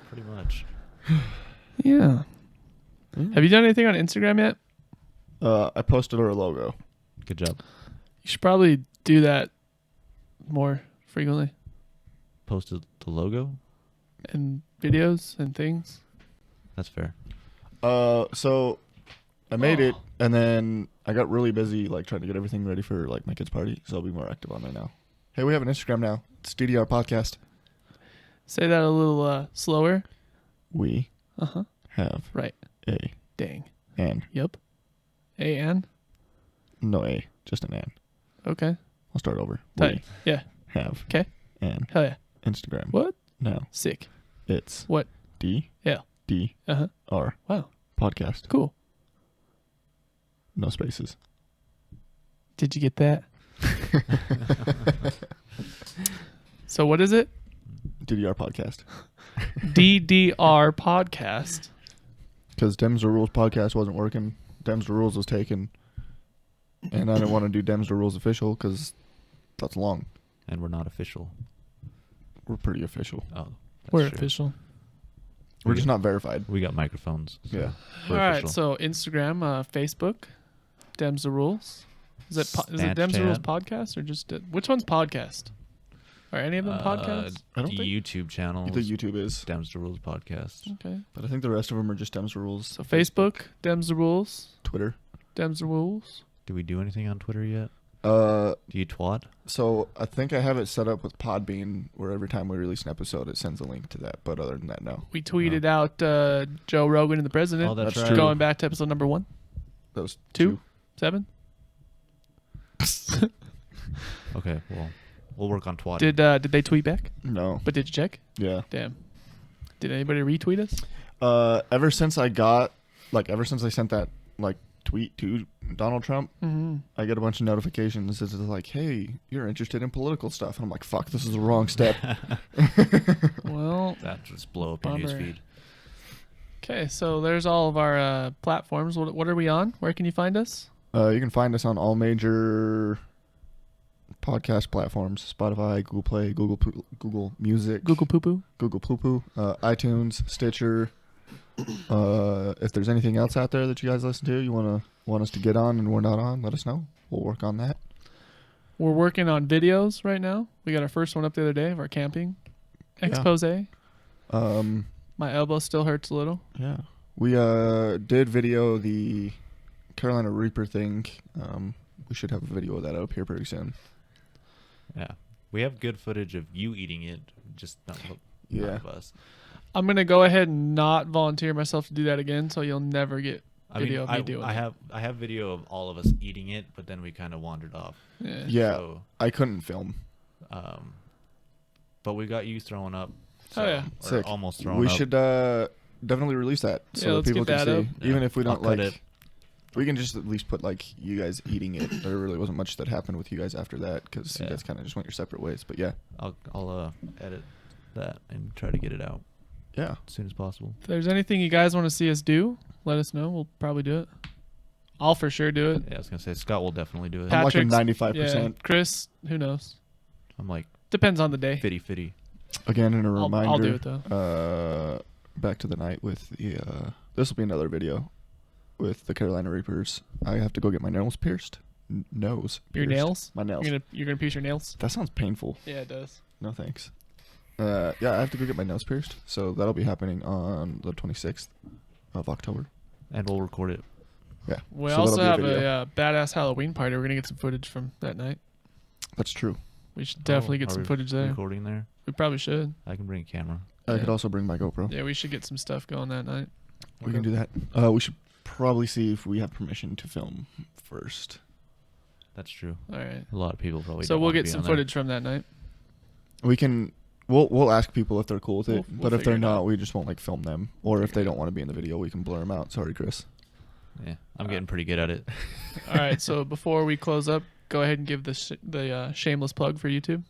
Speaker 1: Pretty much.
Speaker 2: Yeah. Have you done anything on Instagram yet?
Speaker 3: I posted our logo.
Speaker 1: Good job.
Speaker 2: You should probably do that more frequently,
Speaker 1: Posted the logo.
Speaker 2: and videos and things.
Speaker 1: That's fair.
Speaker 3: So I made it,
Speaker 2: Oh.
Speaker 3: and then I got really busy like trying to get everything ready for like my kid's party. So I'll be more active on there now. Hey, we have an Instagram now. It's DDR Podcast.
Speaker 2: Say that a little slower.
Speaker 3: We
Speaker 2: Uh-huh.
Speaker 3: have
Speaker 2: Right.
Speaker 3: a
Speaker 2: Dang.
Speaker 3: an
Speaker 2: Yep. A-N?
Speaker 3: no a just an an.
Speaker 2: Okay.
Speaker 3: I'll start over.
Speaker 2: Tight. Yeah.
Speaker 3: We have
Speaker 2: Okay.
Speaker 3: an
Speaker 2: Hell yeah.
Speaker 3: Instagram.
Speaker 2: What?
Speaker 3: Now
Speaker 2: Sick.
Speaker 3: it's
Speaker 2: What?
Speaker 3: D
Speaker 2: Yeah.
Speaker 3: D
Speaker 2: Uh-huh.
Speaker 3: R
Speaker 2: Wow.
Speaker 3: Podcast.
Speaker 2: Cool.
Speaker 3: No spaces.
Speaker 2: Did you get that? So what is it?
Speaker 3: DDR Podcast.
Speaker 2: DDR Podcast.
Speaker 3: Because Dems Da Rules Podcast wasn't working. Dems Da Rules was taken. And I didn't want to do Dems Da Rules official because that's long.
Speaker 1: And we're not official.
Speaker 3: We're pretty official.
Speaker 1: Oh, that's
Speaker 2: We're
Speaker 1: true.
Speaker 2: official.
Speaker 3: We're just not verified.
Speaker 1: We got microphones. So
Speaker 3: Yeah.
Speaker 1: we're
Speaker 2: All right.
Speaker 1: official.
Speaker 2: So Instagram, Facebook, Dems the Rules. Is it Dems the Rules
Speaker 1: Snapchat.
Speaker 2: podcast or just which one's podcast? Are any of them podcasts?
Speaker 3: I don't
Speaker 1: the
Speaker 3: think-
Speaker 1: YouTube channel.
Speaker 3: The YouTube is,
Speaker 1: Dems Da Rules Podcast.
Speaker 2: Okay.
Speaker 3: but I think the rest of them are just Dems Da Rules.
Speaker 2: So Facebook, Dems Da Rules,
Speaker 3: Twitter.
Speaker 2: Dems Da Rules.
Speaker 1: Do we do anything on Twitter yet?
Speaker 3: Uh,
Speaker 1: Do you twat?
Speaker 3: so I think I have it set up with Podbean, where every time we release an episode, it sends a link to that. But other than that, no.
Speaker 2: We tweeted out Joe Rogan and the president.
Speaker 1: Oh, that's
Speaker 3: That's
Speaker 1: right.
Speaker 3: true.
Speaker 2: Going back to episode number 1,
Speaker 3: That was
Speaker 2: 2, 7.
Speaker 1: Okay, well, we'll work on twatting.
Speaker 2: Did they tweet back?
Speaker 3: No.
Speaker 2: But did you check?
Speaker 3: Yeah.
Speaker 2: Damn. Did anybody retweet us?
Speaker 3: Ever since I sent that like tweet to Donald Trump,
Speaker 2: Mm-hmm.
Speaker 3: I get a bunch of notifications that is like, "Hey, you're interested in political stuff," and I'm like, "Fuck, this is the wrong step."
Speaker 2: Well,
Speaker 1: That just blow up your
Speaker 2: Bummer.
Speaker 1: newsfeed.
Speaker 2: okay. So there's all of our platforms. What are we on? Where can you find us?
Speaker 3: You can find us on all major podcast platforms: Spotify, Google Play, Google Music,
Speaker 2: Google Poo Poo.
Speaker 3: Google Poo Poo, iTunes, Stitcher. If there's anything else out there that you guys listen to, you want us to get on and we're not on, let us know. We'll work on that.
Speaker 2: We're working on videos right now. We got our first one up the other day of our camping expose. My elbow still hurts a little.
Speaker 3: Yeah. We did video the Carolina Reaper thing. We should have a video of that up here pretty soon.
Speaker 1: Yeah. We have good footage of you eating it, just not
Speaker 3: Yeah.
Speaker 1: of us.
Speaker 2: I'm gonna go ahead and not volunteer myself to do that again, so you'll never get
Speaker 1: I
Speaker 2: video
Speaker 1: mean,
Speaker 2: of me doing
Speaker 1: I
Speaker 2: it.
Speaker 1: have video of all of us eating it, but then we kind of wandered off.
Speaker 2: Yeah.
Speaker 3: Yeah.
Speaker 1: So,
Speaker 3: I couldn't film.
Speaker 1: but we got you throwing up.
Speaker 2: Oh, yeah.
Speaker 1: Or
Speaker 3: Sick.
Speaker 1: almost throwing
Speaker 3: We
Speaker 1: up.
Speaker 3: should definitely release that
Speaker 2: Yeah,
Speaker 3: so that
Speaker 2: let's
Speaker 3: people
Speaker 2: get
Speaker 3: can
Speaker 2: that
Speaker 3: see.
Speaker 2: up.
Speaker 3: Even
Speaker 1: Yeah.
Speaker 3: if we
Speaker 1: I'll
Speaker 3: don't
Speaker 1: cut
Speaker 3: like
Speaker 1: it.
Speaker 3: we can just at least put like you guys eating it. There really wasn't much that happened with you guys after that because you
Speaker 1: Yeah.
Speaker 3: guys kind of just went your separate ways. But yeah.
Speaker 1: I'll edit that and try to get it out
Speaker 3: Yeah.
Speaker 1: as soon as possible.
Speaker 2: If there's anything you guys want to see us do, let us know. We'll probably do it. I'll for sure do it.
Speaker 1: Yeah, I was gonna say Scott will definitely do it.
Speaker 3: I'm like a
Speaker 2: Patrick's-
Speaker 3: 95%.
Speaker 2: Yeah. Chris, who knows?
Speaker 1: I'm like
Speaker 2: Depends on the day.
Speaker 1: fitty.
Speaker 3: Again, in a reminder.
Speaker 2: I'll do it though.
Speaker 3: Back to the night with the. This will be another video with the Carolina Reapers. I have to go get my nails pierced. Nose.
Speaker 2: Your
Speaker 3: pierced.
Speaker 2: nails?
Speaker 3: My nails.
Speaker 2: You're gonna piece your nails?
Speaker 3: That sounds painful.
Speaker 2: Yeah, it does.
Speaker 3: No thanks. Yeah, I have to go get my nose pierced. So that'll be happening on the 26th of October.
Speaker 1: And we'll record it.
Speaker 3: Yeah.
Speaker 2: We
Speaker 3: so
Speaker 2: also
Speaker 3: that'll be
Speaker 2: have
Speaker 3: video.
Speaker 2: a badass Halloween party. We're gonna get some footage from that night.
Speaker 3: That's true.
Speaker 2: We should definitely get
Speaker 1: Are
Speaker 2: some
Speaker 1: we
Speaker 2: footage there.
Speaker 1: Recording there.
Speaker 2: We probably should.
Speaker 1: I can bring a camera.
Speaker 3: I
Speaker 2: Yeah.
Speaker 3: could also bring my GoPro.
Speaker 2: Yeah, we should get some stuff going that night.
Speaker 3: We can do that. We should probably see if we have permission to film first.
Speaker 1: That's true.
Speaker 2: All right.
Speaker 1: A lot of people probably.
Speaker 2: So
Speaker 1: don't
Speaker 2: we'll
Speaker 1: wanna
Speaker 2: get
Speaker 1: be
Speaker 2: some
Speaker 1: on there.
Speaker 2: footage from that night.
Speaker 3: We can. We'll ask people if they're cool with it,
Speaker 2: We'll
Speaker 3: but if
Speaker 2: figure
Speaker 3: they're
Speaker 2: it
Speaker 3: not,
Speaker 2: out.
Speaker 3: we just won't like film them. Or if they don't want to be in the video, we can blur them out. Sorry, Chris.
Speaker 1: Yeah, I'm getting pretty good at it.
Speaker 2: All right. So before we close up, go ahead and give the shameless plug for YouTube.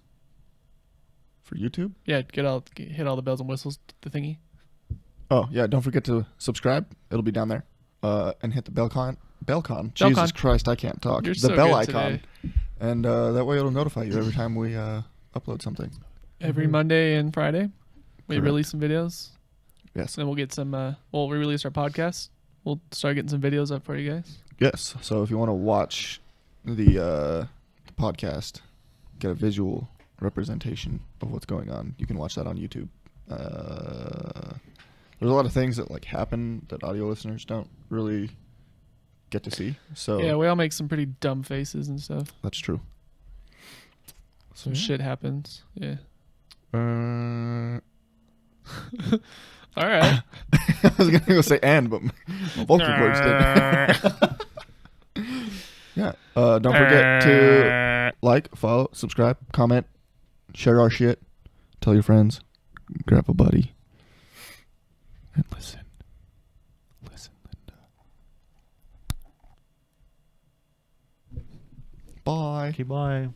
Speaker 3: For YouTube?
Speaker 2: Yeah, hit all the bells and whistles. The thingy.
Speaker 3: Oh yeah, don't forget to subscribe. It'll be down there. And hit the bellcon. Jesus Christ, I can't talk.
Speaker 2: You're
Speaker 3: the
Speaker 2: so
Speaker 3: bell
Speaker 2: good
Speaker 3: icon.
Speaker 2: today.
Speaker 3: And that way it'll notify you every time we upload something.
Speaker 2: Every Monday and Friday, we
Speaker 3: Correct.
Speaker 2: release some videos.
Speaker 3: Yes.
Speaker 2: Then we'll get some. We release our podcast. We'll start getting some videos up for you guys.
Speaker 3: Yes. So if you want to watch the podcast, get a visual representation of what's going on, you can watch that on YouTube. There's a lot of things that like happen that audio listeners don't really get to see. So
Speaker 2: Yeah, we all make some pretty dumb faces and stuff.
Speaker 3: that's true.
Speaker 2: Some
Speaker 3: Yeah.
Speaker 2: shit happens. Yeah.
Speaker 3: I
Speaker 2: All right.
Speaker 3: was gonna go say and, but my vocal cords didn't. Yeah. Don't forget to like, follow, subscribe, comment, share our shit, tell your friends, grab a buddy, and listen. Listen, Linda. Bye.
Speaker 1: Okay, bye.